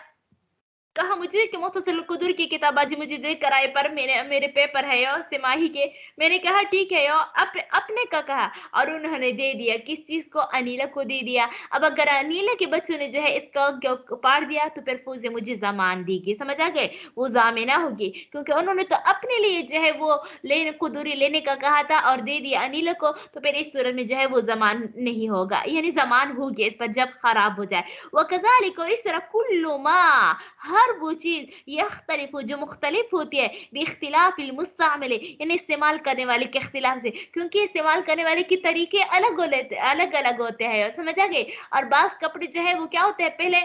कहा मुझे कि मुख्तसर कुदर की किताब आज मुझे दे कराए पर मेरे मेरे पेपर है यो सिमाही के। मैंने कहा ठीक है यो, अपने का कहा, और उन्होंने दे दिया, किस चीज को, अनीला को दे दिया। अब अगर अनीला के बच्चों ने जो है इसका पाड़ दिया, तो फिर फौजे मुझे जमान देगी, समझ आ गए, वो जामिना होगी, क्योंकि उन्होंने तो अपने लिए जो है वो लेने कुदूरी लेने का कहा था और दे दिया अनीला को, तो फिर इस सूरत में जो है वो जमान नहीं होगा, यानी जमान होगी इस पर जब खराब हो जाए। वह कजालिक, और इस तरह कुल्लु मा, हर वो चीज यख्तलिफ जो मुख्तलिफ होती है बिख्तिलाफ मुस्तअमल, यानी इस्तेमाल करने वाले के इख्तिलाफ से, क्योंकि इस्तेमाल करने वाले के तरीके अलग अलग होते हैं, समझ आ गए। और बास कपड़े जो है वो क्या होते हैं, पहले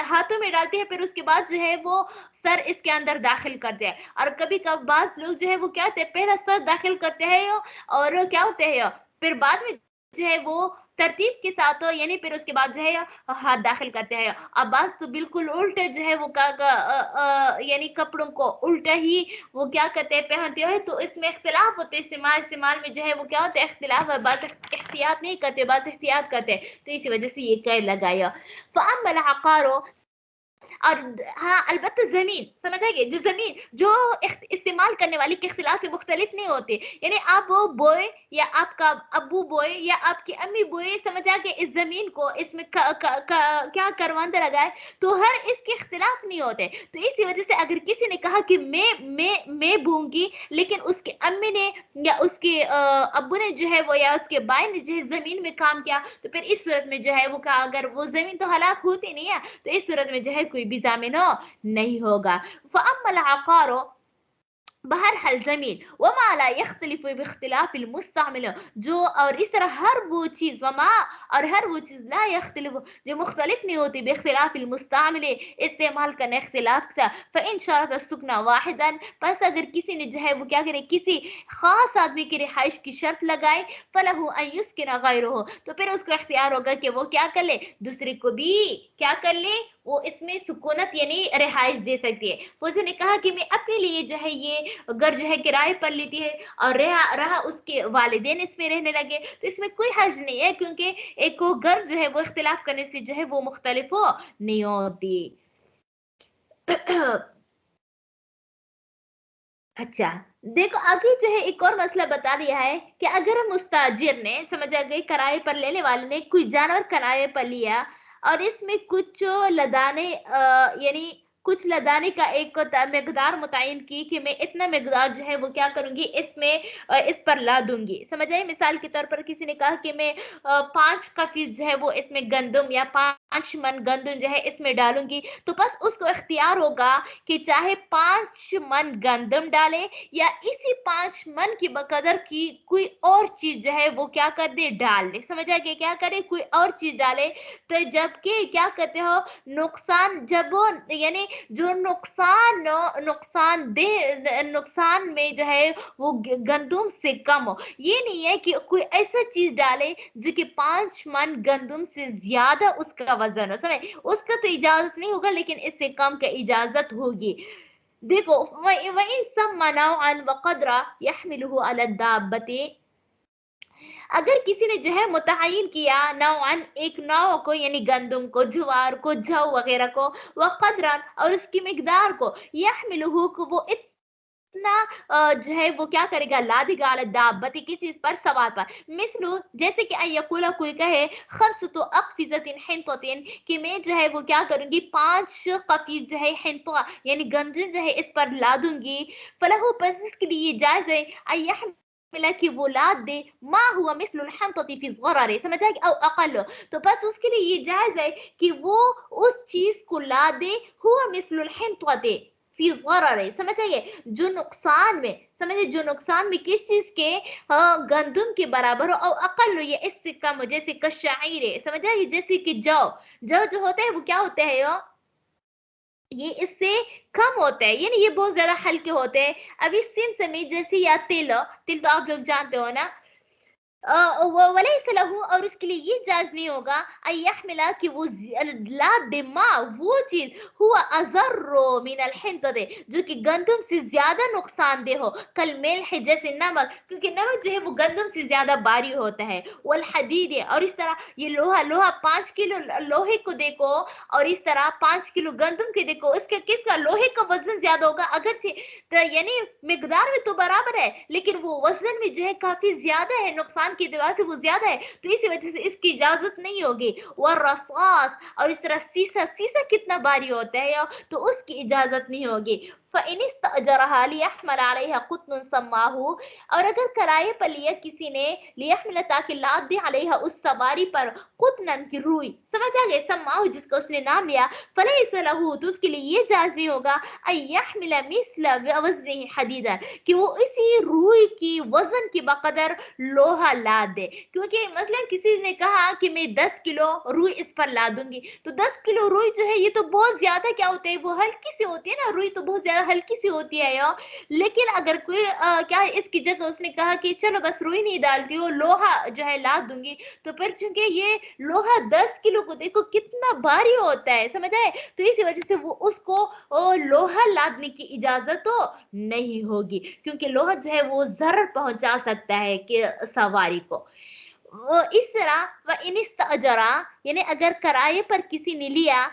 हाथों में डालते हैं, फिर उसके बाद जो है वो सर इसके अंदर दाखिल करते हैं, और कभी कभी बास लोग जो है वो क्या होते हैं पहला सर दाखिल करते हैं और क्या होते हैं फिर बाद में जो है वो तरतीब के साथ हो, यानी फिर उसके बाद जो है हाथ दाखिल करते हैं। अब्बास तो बिल्कुल उल्टे जो है वो यानी कपड़ों को उल्टा ही वो क्या करते हैं पहनते हैं, तो इसमें इख्तिलाफ होते हैं, इस्तेमाल में जो है वो क्या होता है इख्तिलाफ, बात एहतियात नहीं करते, बात एहतियात करते हैं, तो इसी वजह से ये कैद लगाया। फ़अम्मल अक़ारो, और हाँ अलबत्ता जमीन, समझ आएगी, जो जमीन जो इस्तेमाल करने वाली के इख्तिलाफ से मुख्तलिफ नहीं होते, यानी आप वो बोए या आपका अब्बू बोए या आपकी अम्मी बोए, समझ आ गए, इस जमीन को इसमें क्या करवंदा लगाए, तो हर इसके इख्तिलाफ नहीं होते। तो इसी वजह से अगर किसी ने कहा कि मैं बोऊंगी, लेकिन उसके अम्मी ने या उसके अब्बू ने जो है वो या उसके भाई ने जो है जमीन में काम किया, तो फिर इस सूरत में जो है वो कहा अगर वो जमीन तो हलाक होती नहीं है, तो इस सूरत में जो है कोई भी जामिन नहीं होगा। फ़अम्मल अक़ारो, बहरहाल जमीन, वमा ला यख्तलिफ बिख्तिलाफ मुस्तअमल, जो और इस तरह हर वो चीज, वमा और हर वो चीज ला यख्तलिफ जो मुख्तलिफ नहीं होती बिख्तिलाफ मुस्तअमल इस्तेमाल करने इख्तिलाफ से, फ़इन शरत सुकना वाहिदन, बस अगर किसी ने जो है वो क्या करे किसी खास आदमी की रिहाइश की शर्त लगाए, फलहु अन युस्किन गैरहु, तो फिर उसको इख्तियार होगा कि वो क्या कर ले, दूसरे को भी क्या कर ले, वो इसमें सुकूनत यानी रिहाइश दे सकती है। फौजी ने कहा कि मैं अपने लिए जो है ये घर जो है किराए पर लेती है और रहा उसके वालिदैन इसमें रहने लगे, तो इसमें कोई हर्ज नहीं है, क्योंकि एक को घर जो है वो इख्तिलाफ करने से जो है वो मुख्तलिफ हो नहीं होती। अच्छा, देखो आगे जो है एक और मसला बता दिया है कि अगर मुस्ताजिर ने, समझ आ गई, किराए पर लेने वाले ने कोई जानवर किराए पर लिया और इसमें कुछ लदाने यानी कुछ लदाने का एक मिकदार मुतयन की कि मैं इतना मिकदार जो है वो क्या करूंगी इसमें इस पर ला दूंगी, समझ आई। मिसाल के तौर पर किसी ने कहा कि मैं 5 कफीज जो है वो इसमें गंदम या 5 मन गंदम जो है इसमें डालूंगी, तो बस उसको इख्तियार होगा कि चाहे 5 मन गंदम डाले या इसी 5 मन की बकदर की कोई और चीज जो है वो क्या कर दे, डाल दे, समझ आ गया, क्या करे, कोई और चीज डाले। तो जबकि क्या कहते हो, नुकसान जब वो यानी जो नुकसान दे नुकसान में जो है वो गंदुम से कम हो, ये नहीं है कि कोई ऐसा चीज डाले जो कि 5 मन गंदुम से ज्यादा उसका वजन हो, समझ, उसका तो इजाजत नहीं होगा लेकिन इससे कम का इजाजत होगी। देखो, वइन सम्मा नौअन वक़द्रा यहमिलुहु अला दाब्बति, अगर किसी ने जो है मुतय्यन किया नौअन, एक नौ को यानी गंदम को, ज्वार को, जौ वगैरह को, वक़द्रन और उसकी मिकदार को, यहमिलुहु को वो इतना जो है वो क्या करेगा, लादेगा अला दाब्बति, किस चीज पर, सवार पर। मिसलु जैसे कि अयकुला कोई कहे खमसतु अक़फ़िज़तिन हिंततिन, कि मैं जो है वो क्या करूंगी 5 कफीज जो है हिंतवा यानी गंजन जो है इस पर ला दूंगी। फलहु बस इसके लिए जायज है अयहमिला कि वो लाद दे मा हुआ मिसलुल हिंतति फी ज़रर, समझ आया, औ अक़ल, तो बस उसके लिए ये जायज है कि वो उस चीज को ला दे, हुआ मिसलुल हिंतति फी ज़रर, समझ आइए, जो नुकसान में, समझिए जो नुकसान में किस चीज के, गंदम के बराबर हो, और अकल हो, ये इससे कम हो, जैसे कशाइर है, समझ आइए, जैसे कि जौ, जौ जो होते हैं वो क्या होते हैं, ये इससे कम होते हैं, यानी ये बहुत ज्यादा हल्के होते हैं। अभी सिम समेत जैसे, या तिल, तिल तो आप लोग जानते हो ना, वलैस लहू, और उसके लिए ये जायज नहीं होगा अयहमिला कि वो ला दिमा वो चीज हुआ अजर्रो मिनल हिंतदे, जो कि गंदम से ज्यादा नुकसानदेह हो, कल मेल है जैसे नमक, क्योंकि नमक जो है वो गंदम से ज्यादा भारी होता है, वल हदीद, और इस तरह ये लोहा, 5 किलो लोहे को देखो और इस तरह 5 किलो गंदम के देखो, इसका किसका लोहे का वजन ज्यादा होगा, अगर तो यानी मिकदार में तो बराबर है लेकिन वो वजन में जो है काफी ज्यादा है, नुकसान की दवा से वो ज्यादा है, तो इसी वजह से इसकी इजाजत नहीं होगी। और रसास, और इस तरह सीसा, सीसा कितना भारी होता है तो उसकी इजाजत नहीं होगी। फ़इन इस्तअजरहा लियहमल अलैहा कुत्न सम्माहु, और अगर किराए पर लिया किसी ने, लियहमल ताकि लाद दे अलैहा उस सवारी पर, कुतनन की रुई, समझ आ गए, सम्माहु जिसका उसने नाम लिया, फलैस लहू, तो उसके लिए ये जायज नहीं होगा अयहमिल मिस्ल वज़निही हदीदन, कि वो इसी रुई की वजन की बकदर लोहा ला दे, क्योंकि मसलन किसी ने कहा कि मैं 10 किलो रुई इस पर ला दूंगी, तो 10 किलो रुई जो है ये तो बहुत ज्यादा क्या होता है, वो हल्की सी होती है ना, रुई तो बहुत ज्यादा हल्की सी होती है यार। लेकिन अगर कोई क्या है, इसकी जगह उसने कहा कि चलो बस रुई नहीं डालती हो, लोहा जो है ला दूंगी, तो फिर चूंकि ये लोहा 10 किलो को देखो कितना भारी होता है, समझ आए, तो इसी वजह से वो उसको लोहा लादने की इजाजत तो नहीं होगी, क्योंकि लोहा जो है वो जरर पहुंचा सकता है कि सवारी को। वो इस तरह व इनिस्तअजरा, यानी अगर किराए पर किसी ने लिया,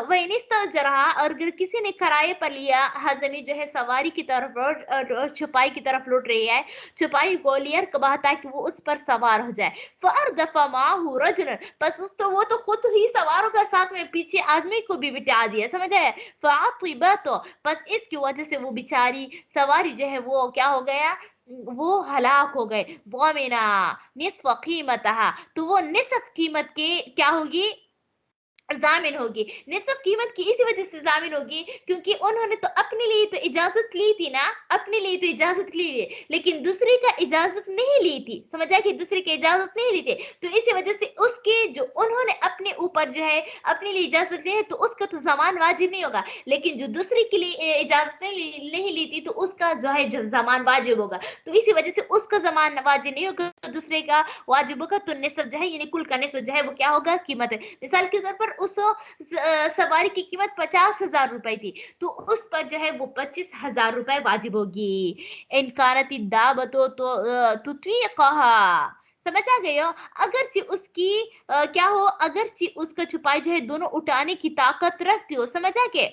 व इनिस्तअजरा, और अगर किसी ने किराए पर लिया, हजमी जो है सवारी की तरफ छुपाई की तरफ लौट रही है, छुपाई को लियर कबा ताकि वो उस पर सवार हो जाए, फअरदफा माहु रजुलन, बस उस तो वो तो खुद ही सवार होकर साथ में पीछे आदमी को भी बिठा दिया, समझ आया, फअतिबा, तो बस इसकी वजह से वो बेचारी सवारी जो है वो क्या हो गया, वो हलाक हो गए, ज़ामिना निस्फ़ कीमतहा, तो वो निस्फ़ कीमत के क्या होगी, जामिन होगी, निस्फ कीमत की इसी वजह से जामिन होगी क्योंकि उन्होंने तो अपने लिए तो इजाजत ली थी ना, अपने लिए तो इजाजत ली है, लेकिन दूसरे का इजाजत नहीं ली थी, समझ आया कि दूसरे की इजाजत नहीं ली थी, तो इसी वजह से उसके जो उन्होंने अपने ऊपर जो है अपने लिए इजाजत ली है तो उसका तो जमान वाजिब नहीं होगा, लेकिन जो दूसरे के लिए इजाजत नहीं ली थी तो उसका जो है जमान वाजिब होगा, तो इसी वजह से उसका जमान वाजिब नहीं होगा तो दूसरे का वाजिब होगा, तो निस्फ जो है यानी कुल का निस्फ जो है वो क्या होगा, कीमत है। मिसाल के तौर पर उस सवारी की कीमत 50,000 रुपए थी, तो उस पर जो है वो 25,000 रुपए वाजिब होगी। इनकारती दावतो तो तुत्वीक़हा, समझ आ गए हो, अगरचे उसकी क्या हो, अगरचे उसका छुपाई जो है दोनों उठाने की ताकत रखती हो, समझ आ गए,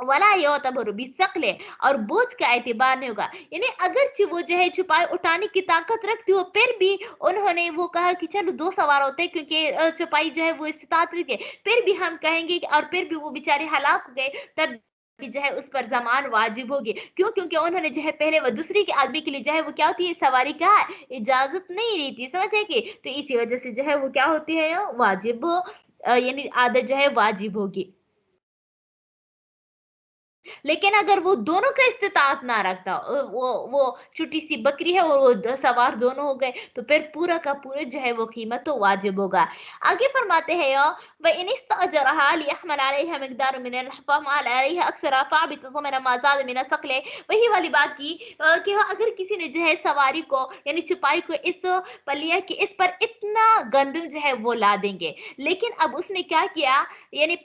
वला योतबरु बिसक़ले, और बोझ का एतबार नहीं होगा। यानी अगरचे वो जो है छुपाई उठाने की ताकत रखती हो, फिर भी उन्होंने वो कहा कि चलो 2 सवार होते हैं, क्योंकि छुपाई जो है वो इस्तात रखी है, फिर भी हम कहेंगे और फिर भी वो बेचारे हलाक हो गए, तब भी जो है उस पर ज़मान वाजिब होगी। क्यों? क्योंकि उन्होंने जो है पहले वो दूसरे के आदमी के लिए जो है वो क्या होती है, सवारी का इजाज़त नहीं ली थी, समझ गए? तो इसी वजह से जो है वो क्या होती है, वाजिब यानी आदत जो है वाजिब होगी। लेकिन अगर वो दोनों का इस्तिताअत ना रखता, वो छोटी सी बकरी है और वो सवार दोनों हो गए, तो फिर पूरा का पूरा जो है वो कीमत तो वाजिब होगा। आगे फरमाते हैं या व इन इस्तअजरहा लियहमल अलैहा मिक़दार मिन फमाल अलैहा अक्सर फ़अबितज़मन मा ज़ाद मिन सक़ले। वही वाली बात की कि अगर किसी ने जो है सवारी को यानी सिपाही को इस पर लिया कि इस पर इतना गंदम जो है वो ला देंगे, लेकिन अब उसने क्या किया, यानी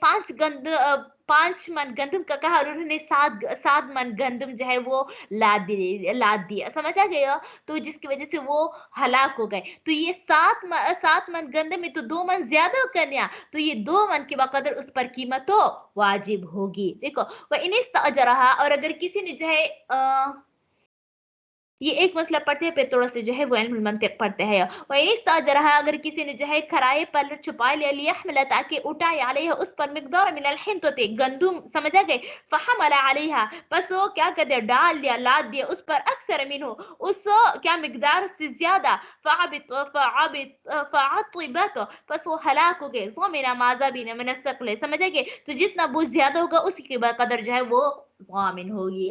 5 मन गंदम का कहा और उन्होंने 7 मन गंदम जो है वो लाद दिया, समझ आ गया? तो जिसकी वजह से वो हलाक हो गए। तो ये 7 मन गंदम में तो 2 मन ज्यादा करना, तो ये 2 मन के बकदर उस पर कीमत तो वाजिब होगी। देखो, वह इनिस्ताजरहा, और अगर किसी ने जो है ये एक मसला पढ़ते हैं, फिर थोड़ा सा जो है वो इल्मुल मंतिक पढ़ते हैं। वहीं इस्ताजरहा, अगर किसी ने जो है किराए पर छुपा लिया हमला, ताकि उठाए अलैहा उस पर मिकदार मिनल हिंतते गंदुम, समझ आ गए? फहमला अलैहा, बस वो क्या कर दिया, डाल दिया, लाद दिया उस पर अक्सर मिनहु, उस क्या मिकदार से ज्यादा, फअतिबत, बस वो हलाक हो गए। ज़मिना माज़ा बिना मिन अस्सक़ल, समझ आ गए? तो जितना बोझ ज्यादा होगा उसी के बकदर जो है वो ज़ामिन होगी।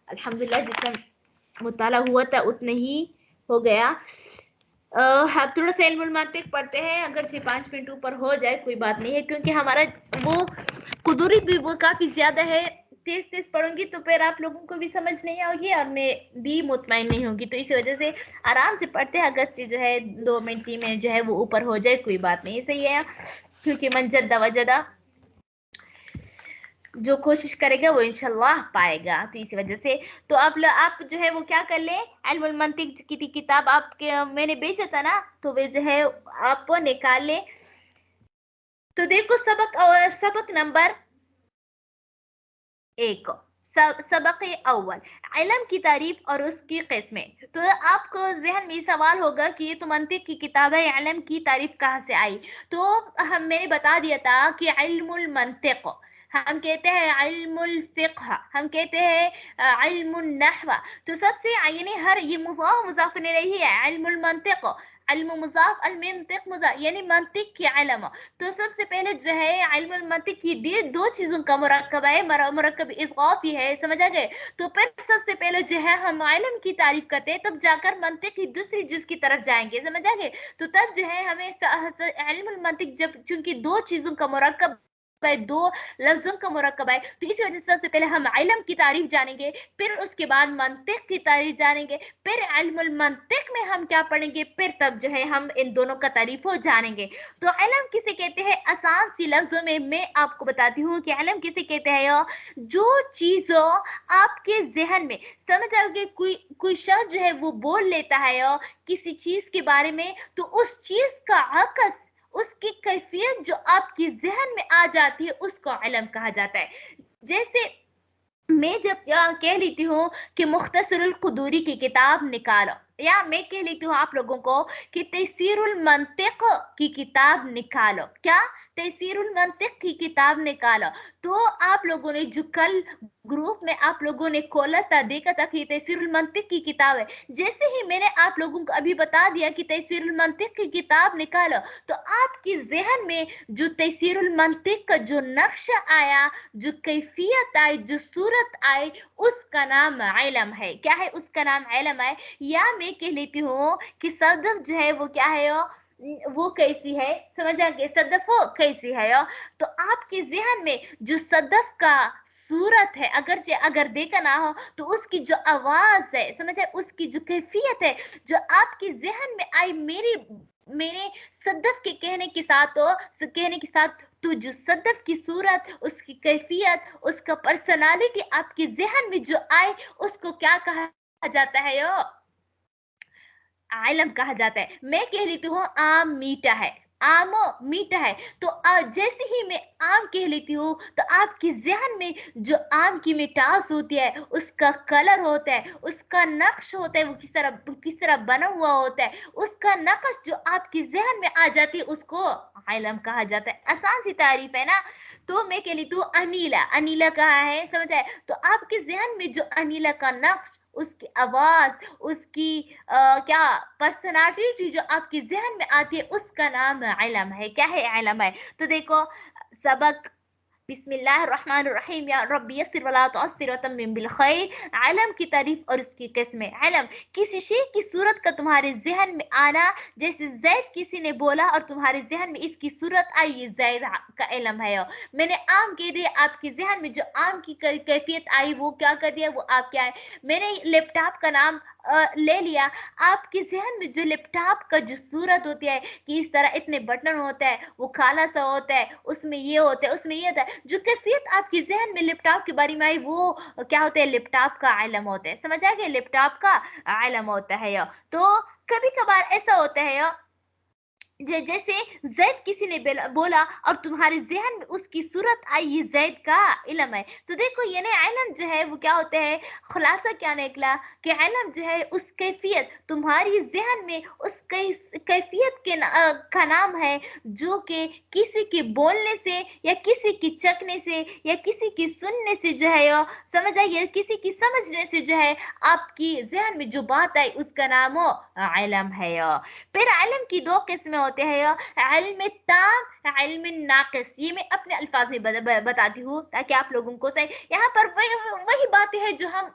अल्हम्दुलिल्लाह, जितना मुताला हुआ था उतना ही हो गया। अब थोड़ा सा इल्मुल मंतिक पढ़ते हैं, अगर से 5 मिनट ऊपर हो जाए कोई बात नहीं है, क्योंकि हमारा वो कुदूरी भी वो काफी ज्यादा है। तेज तेज पढ़ूंगी तो फिर आप लोगों को भी समझ नहीं आएगी और मैं भी मुतमईन नहीं होगी, तो इसी वजह से आराम से पढ़ते हैं। अगर से जो है 2 मिनट 3 मिनट जो है वो ऊपर हो जाए कोई बात नहीं, सही है? क्योंकि मन जद्दा वजदा, जो कोशिश करेगा वो इंशाल्लाह पाएगा। तो इसी वजह से तो आप जो है वो क्या कर ले, इल्मुल मंतिक की किताब आपके मैंने भेजा था ना, तो वे जो है आप निकाल ले। तो देखो सबक नंबर 1, सबक अव्वल, इल्म की तारीफ और उसकी किस्में। तो आपको जहन में सवाल होगा कि ये तो मंतिक की किताब है, इल्म की तारीफ कहाँ से आई? तो मैंने बता दिया था कि इल्मुल मंतिक हम कहते हैं, इल्मुल फिक़्ह हम कहते हैं, इल्मुन नहव। तो सबसे यानी हर ये मुज़ाफ इलैहि है, इल्मुल मंतिक, इल्म मुज़ाफ, अल मंतिक मुज़ाफ, यानी मंतिक की इल्म। तो सबसे पहले जो है इल्मुल मंतिक की 2 चीजों का मुरक्कब है, मुरक्कब इज़ाफ़ी है, समझ आ गए? तो फिर सबसे पहले जो है हम इल्म की तारीफ करते हैं, तब जाकर मंतिक की दूसरी जुज़ की तरफ जाएंगे, समझ आ गए? तो तब जो है हमें इल्मुल मंतिक जब चूंकि 2 चीजों का मुरक्कब है, 2 लफ्जों का मुरक्कब है, तो इसी वजह से सबसे पहले हम इल्म की तारीफ जानेंगे, फिर उसके बाद मंतिक की तारीफ जानेंगे, फिर इल्मुल मंतिक में हम क्या पढ़ेंगे, फिर तब जो है हम इन दोनों का तारीफ हो जानेंगे। तो इल्म किसे कहते हैं? आसान सी लफ्जों में मैं आपको बताती हूँ कि इल्म किसे कहते हैं। जो चीज आपके जहन में, समझ आओगे, कोई शख्स जो है वो बोल लेता है किसी चीज के बारे में, तो उस चीज का अक्स, उसकी कैफियत जो आपके जहन में आ जाती है, उसको इल्म कहा जाता है। जैसे मैं जब कह लेती हूँ कि मुख्तसरुल कुदूरी की किताब निकालो, या मैं कह लेती हूँ आप लोगों को कि तैसीरुल मंतिक की किताब निकालो, क्या? तैसीरुल मंतिक की किताब निकालो। तो आप लोगों ने जो कल ग्रुप में आप लोगों ने खोला था, देखा था कि तैसीरुल मंतिक की किताब है, जैसे ही मैंने आप लोगों को अभी बता दिया कि तैसीरुल मंतिक की किताब निकालो, तो आपके जहन में जो तैसीरुल मंतिक का जो नक्शा आया, जो कैफियत आई, जो सूरत आई, उसका नाम इल्म है। क्या है उसका नाम? इल्म है। या मैं कह लेती हूँ कि सदफ जो है वो क्या है, वो कैसी है, समझ आ गया? सदफ वो कैसी है? तो आपके जहन में जो सदफ का सूरत है, अगर देखा ना हो, तो उसकी जो आवाज है, समझ आए, उसकी जो कैफियत है, जो आपके जहन में आई, मेरे सदफ के कहने के साथ, तो जो सदफ की सूरत, उसकी कैफियत, उसका पर्सनालिटी आपके जहन में जो आए, उसको क्या कहा जाता है? इल्म कहा जाता है। मैं कह लेती हूँ आम मीठा है, आम मीठा है। तो जैसे ही मैं आम कह लेती हूँ तो आपके ज़हन में जो आम की मिठास होती है, उसका कलर होता है, उसका नक्श होता है, वो किस तरह बना हुआ होता है, उसका नक्श जो आपके ज़हन में आ जाती है, उसको इल्म कहा जाता है। आसान सी तारीफ है ना। तो मैं कह लेती हूँ अनीला, अनीला कहा है, समझ आए? तो आपके ज़हन में जो अनीला का नक्श, उसकी आवाज़, उसकी क्या पर्सनालिटी जो आपके ज़हन में आती है, उसका नाम इल्म है। क्या है इल्म है? तो देखो सबक बिस्मिल्लाहिर्रहमानिर्रहीम या रब्बी यस्सिर वला तुअस्सिर वतम्मिम बिल खैर। इल्म की तारीफ और उसकी किस्में। इल्म किसी शे की सूरत का तुम्हारे ज़हन में आना, जैसे ज़ैद किसी ने बोला और तुम्हारे ज़हन में इसकी सूरत आई, ये ज़ैद का इल्म है। मैंने आम कह दिया, आपके ज़हन में जो आम की कैफियत आई वो क्या कर दिया, वो आप क्या है। मैंने लैपटॉप का नाम ले लिया, आपके ज़हन में जो लैपटॉप का जो सूरत होती है कि इस तरह इतने बटन होता है, वो काला सा होता है, उसमें ये होता है, उसमें ये होता है, जो कैफियत आपके ज़हन में लैपटॉप के बारे में आई, वो क्या होता है, लैपटॉप का इल्म होता है। समझ आ गया? लैपटॉप का इल्म होता है। तो कभी कभार ऐसा होता है जैसे जैद किसी ने बोला और तुम्हारे जहन में उसकी सूरत आई, ये जैद का इल्म है। तो देखो ये ना इल्म जो है वो क्या होता है, खुलासा क्या निकला कि इल्म जो है उस कैफियत, तुम्हारी जहन में उस कैफियत का नाम है जो कि किसी के बोलने से या किसी की चखने से या किसी की सुनने से जो है समझ आई, या किसी की समझने से जो है आपकी जहन में जो बात आई, उसका नाम इल्म है। फिर इल्म की दो किस्में होते हैं, इल्म ताम, इल्म नाकिस। ये मैं अपने अल्फाज में बताती हूँ ताकि आप लोगों को सही। यहाँ पर वही बातें हैं जो हम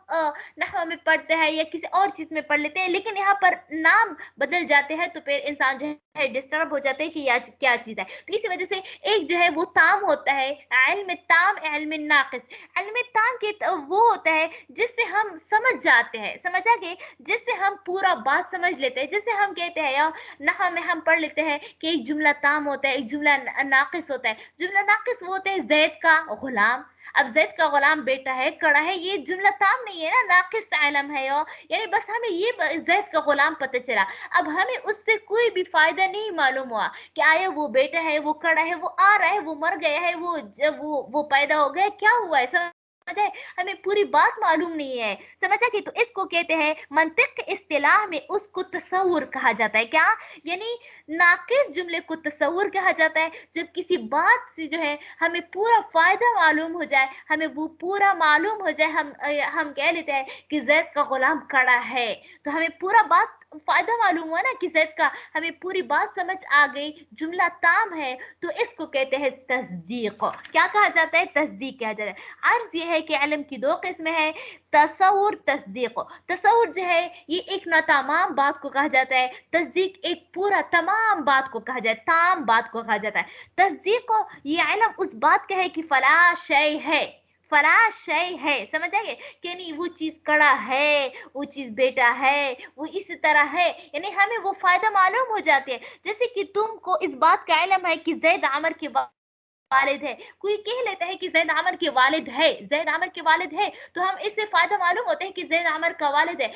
नहव में पढ़ते हैं या किसी और चीज में पढ़ लेते हैं, लेकिन यहाँ पर नाम बदल जाते हैं तो फिर इंसान जो है डिस्टर्ब हो जाते हैं कि यह क्या चीज है। तो इसी वजह से एक जो है वो ताम होता है, इल्म ताम, इल्म नाकिस। इल्म ताम के वो होता है जिससे हम समझ जाते हैं, समझ आ गए, जिससे हम पूरा बात समझ लेते हैं। जैसे हम कहते हैं या नहा में हम पढ़ लेते हैं कि एक जुमला ताम होता है, एक जुमला नाकिस होता है। जुमला नाकिस वो होता है जैद का गुलाम। अब जैद का गुलाम बेटा है, कड़ा है, ये जुमला ताम नहीं है ना, नाकिस इल्म है। यानी बस हमें ये जैद का गुलाम पता चला, अब हमें उससे कोई भी फायदा नहीं मालूम हुआ कि आया वो बेटा है, वो कड़ा है, वो आ रहा है, वो मर गया है, वो पैदा हो गया, क्या हुआ है, समझ आए? हमें पूरी बात मालूम नहीं है, समझ आ गई? तो इसको कहते हैं मंतिक इस्तिलाह में उसको तसव्वुर कहा जाता है। क्या? यानी नाकिस जुमले को तसव्वुर कहा जाता है जब किसी बात से जो है हमें पूरा फायदा मालूम हो जाए, हमें वो पूरा मालूम हो जाए, हम कह लेते हैं कि जैद का गुलाम खड़ा है, तो हमें पूरा बात फायदा मालूम हुआ ना कि जैद का, हमें पूरी बात समझ आ गई, जुमला ताम है, तो इसको कहते हैं तस्दीक। क्या कहा जाता है? तस्दीक कहा जाता है। अर्ज ये है कि इल्म की दो किस्में हैं, तसव्वुर, तस्दीक। तसव्वुर जो है ये एक ना तमाम बात को कहा जाता है, तस्दीक एक पूरा तमाम बात को कहा जाता है, ताम बात को कहा जाता है। तस्दीक ये इल्म उस बात का है कि फला शय है, फला शय है, समझ आइए, कि नहीं वो चीज कड़ा है, वो चीज बेटा है, वो इस तरह है, यानी हमें वो फायदा मालूम हो जाते हैं। जैसे कि तुमको इस बात का इल्म है कि जैद आमर के वालिद है, कोई कह लेता है कि जैद आमर के वालिद है, जैद आमर के वालिद है, तो हम इससे फायदा मालूम होते हैं कि जैद आमर का वालिद है,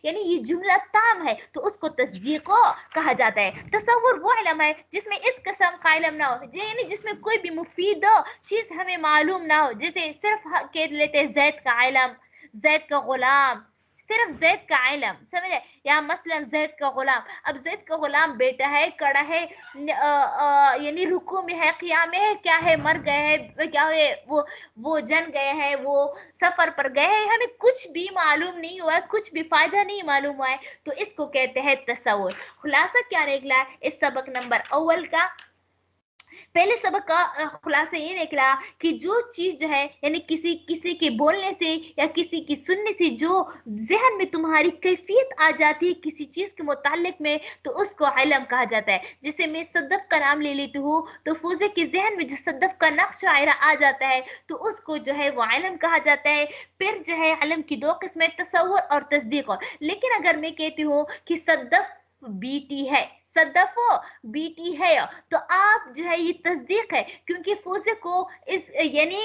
यानी ये जुमला ताम है, तो उसको तस्दीक कहा जाता है। तसव्वुर वो इल्म है जिसमें इस किस्म का इल्म ना हो, यानी जिसमें कोई भी मुफीद चीज हमें मालूम ना हो, जैसे सिर्फ कह लेते हैं जैद का इल्म, जैद का गुलाम, सिर्फ जैद का इल्म, समझे? या मसलन जैद का गुलाम, अब जैद का गुलाम बेटा है, कड़ा है, यानी रुकू में है, क़ियाम में है, क्या है, मर गए हैं, क्या है, वो जन गए हैं, वो सफर पर गए हैं, हमें कुछ भी मालूम नहीं हुआ है, कुछ भी फायदा नहीं मालूम हुआ है, तो इसको कहते हैं तसव्वुर। खुलासा क्या निकला है इस सबक नंबर अव्वल का? पहले सबक का खुलासा ये निकला कि जो चीज जो है, यानी किसी किसी के बोलने से या किसी की सुनने से जो जहन में तुम्हारी कैफियत आ जाती है किसी चीज के मुतालिक में, तो उसको इल्म कहा जाता है। जैसे मैं सदफ का नाम ले लेती हूँ, तो फूजे के जहन में जो सदफ का नक्श आयरा आ जाता है, तो उसको जो है वो इल्म कहा जाता है। फिर जो है इल्म की दो किस्में, तसव्वुर और तस्दीक। लेकिन अगर मैं कहती हूँ कि सदफ बीटी है, सद्दफो बीटी है। तो आप जो है ये तस्दीक है, क्योंकि फौजे को इस यानी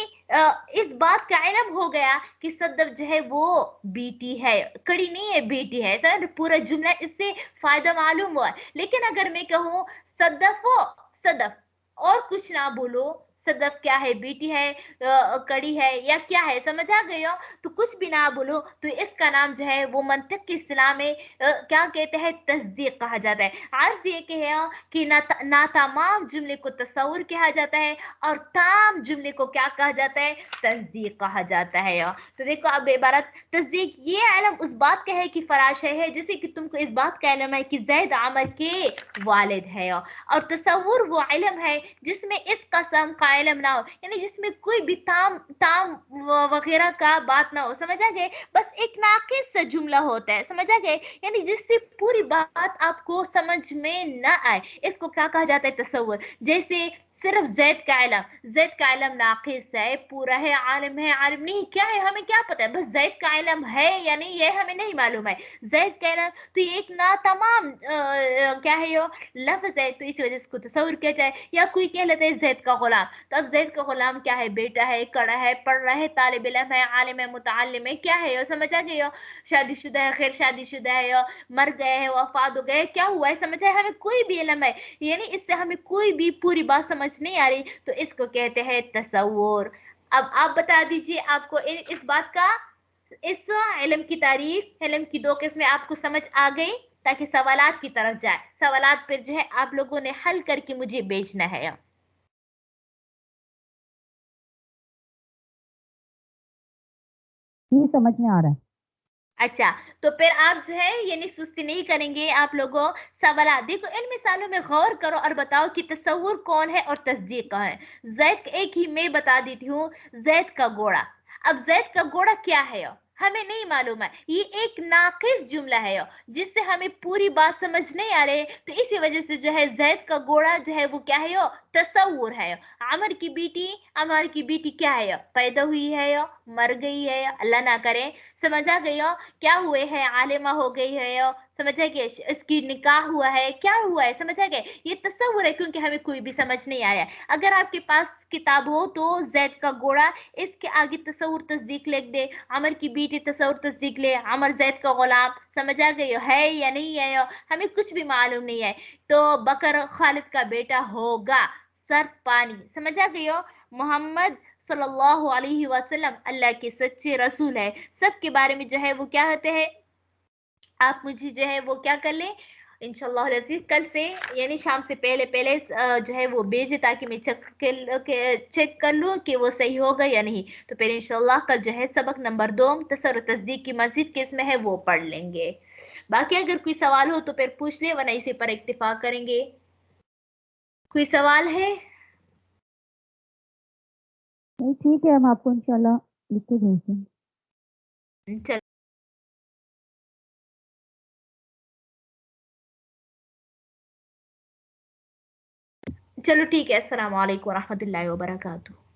इस बात का इल्म हो गया कि सद्दफ जो है वो बीटी है, कड़ी नहीं है, बीटी है। सर पूरा जुमला इससे फायदा मालूम हुआ। लेकिन अगर मैं कहूँ सद्दफो सदफ और कुछ ना बोलो, सदफ क्या है, बीटी है, कड़ी है, या क्या है, समझ आ गई हो, तो कुछ भी ना बोलो तो इसका नाम जो है वो मंतिक की इस्तिलाह में क्या कहते हैं, तस्दीक कहा जाता है। अर्ज ये कि है कि ना तमाम जुमले को तस्वुर कहा जाता है और ताम जुमले को क्या कहा जाता है, तस्दीक कहा जाता है। तो देखो अब इबारत तस्दीक ये इल्म उस बात का है कि फराश है, जैसे कि तुमको इस बात का इल्म है कि जैद आमर के वालिद है, और तस्वुर वो इल्म है जिसमें इस कसम का इल्म ना हो, यानी जिसमें कोई भी ताम ताम वगैरह का बात ना हो, समझ आ गए, बस एक नाकिस सा जुमला होता है, समझ आ गए, यानी जिससे पूरी बात आपको समझ में ना आए, इसको क्या कहा जाता है, तस्वुर। जैसे सिर्फ जैद का इल्म नाकिस है, पूरा है, आलिम नहीं, क्या है हमें क्या पता है, बस जैद का इल्म है या नहीं ये हमें नहीं मालूम है, जैद का इल्म, तो ये एक ना तमाम क्या है यो लफ्ज है, तो इस वजह से इसको तस्वुर किया जाए। या कोई कह लेता है जैद का गुलाम, तो अब जैद का गुलाम क्या है, बेटा है, कड़ा है, पढ़ रहा है, तालिब इल्म है, आलिम है, मुतअल्लिम है, क्या है यो, समझ आ गई हो, शादीशुदा है, गैर शादीशुदा है, यो मर गए हैं, वफात हो गए, क्या हुआ है, समझ आए, हमें कोई भी इल्म है, यानी इससे हमें कोई भी पूरी बात समझ नहीं आ रही, तो इसको कहते हैं तसव्वुर। अब आप बता दीजिए आपको इस बात का, इस इल्म की तारीफ, इल्म की दो किस्में आपको समझ आ गई, ताकि सवालात की तरफ जाए, सवालात पर जो है आप लोगों ने हल करके मुझे भेजना है। नहीं समझ में आ रहा है। अच्छा, तो फिर आप जो है यानी सुस्ती नहीं करेंगे आप लोगों, सवाल देखो इन मिसालों में गौर करो और बताओ कि तस्वुर कौन है और तस्दीक कौन है। जैद एक ही मैं बता देती हूँ, जैद का घोड़ा। अब जैद का घोड़ा क्या है हमें नहीं मालूम है, ये एक नाकिस जुमला है जिससे हमें पूरी बात समझ नहीं आ रही, तो इसी वजह से जो है जैद का घोड़ा जो है वो क्या है, तस्वुर है। अमर की बेटी क्या है, पैदा हुई है, मर गई है, अल्लाह ना करे, समझ आ गई हो, क्या हुए है, आलिमा हो गई है, समझ आ गए, इसकी निकाह हुआ है, क्या हुआ है, समझ आ गए, ये तस्वुर है, क्योंकि हमें कोई भी समझ नहीं आया। अगर आपके पास किताब हो तो जैद का घोड़ा, इसके आगे तस्वुर तस्दीक लिख दे, अमर की बेटी तस्वुर तस्दीक ले, अमर जैद का गुलाम, समझ आ गई है या नहीं है, हमें कुछ भी मालूम नहीं है, तो बकर खालिद का बेटा होगा, सर पानी, समझ आ गई हो, मोहम्मद सल्लल्लाहु अलैहि वसल्लम अल्लाह के सच्चे रसूल है, सबके बारे में जो है वो क्या होते हैं, आप मुझे जो है वो क्या कर लें, इंशाल्लाह अज़ीज़ कल से यानी शाम से पहले पहले जो है वो भेजे, ताकि मैं चेक कर लूँ कि वो सही होगा या नहीं, तो फिर इंशाल्लाह कल जो है सबक नंबर 2 तसर तस्दीक की मजीद किस में है वो पढ़ लेंगे। बाकी अगर कोई सवाल हो तो फिर पूछ ले, वरना इसी पर इत्तेफाक करेंगे। कोई सवाल है? नहीं ठीक है, हम आपको इंशाल्लाह लिख के भेज देंगे। चल, चलो ठीक है, अस्सलाम वालेकुम रहमतुल्लाहि व बरकातहू।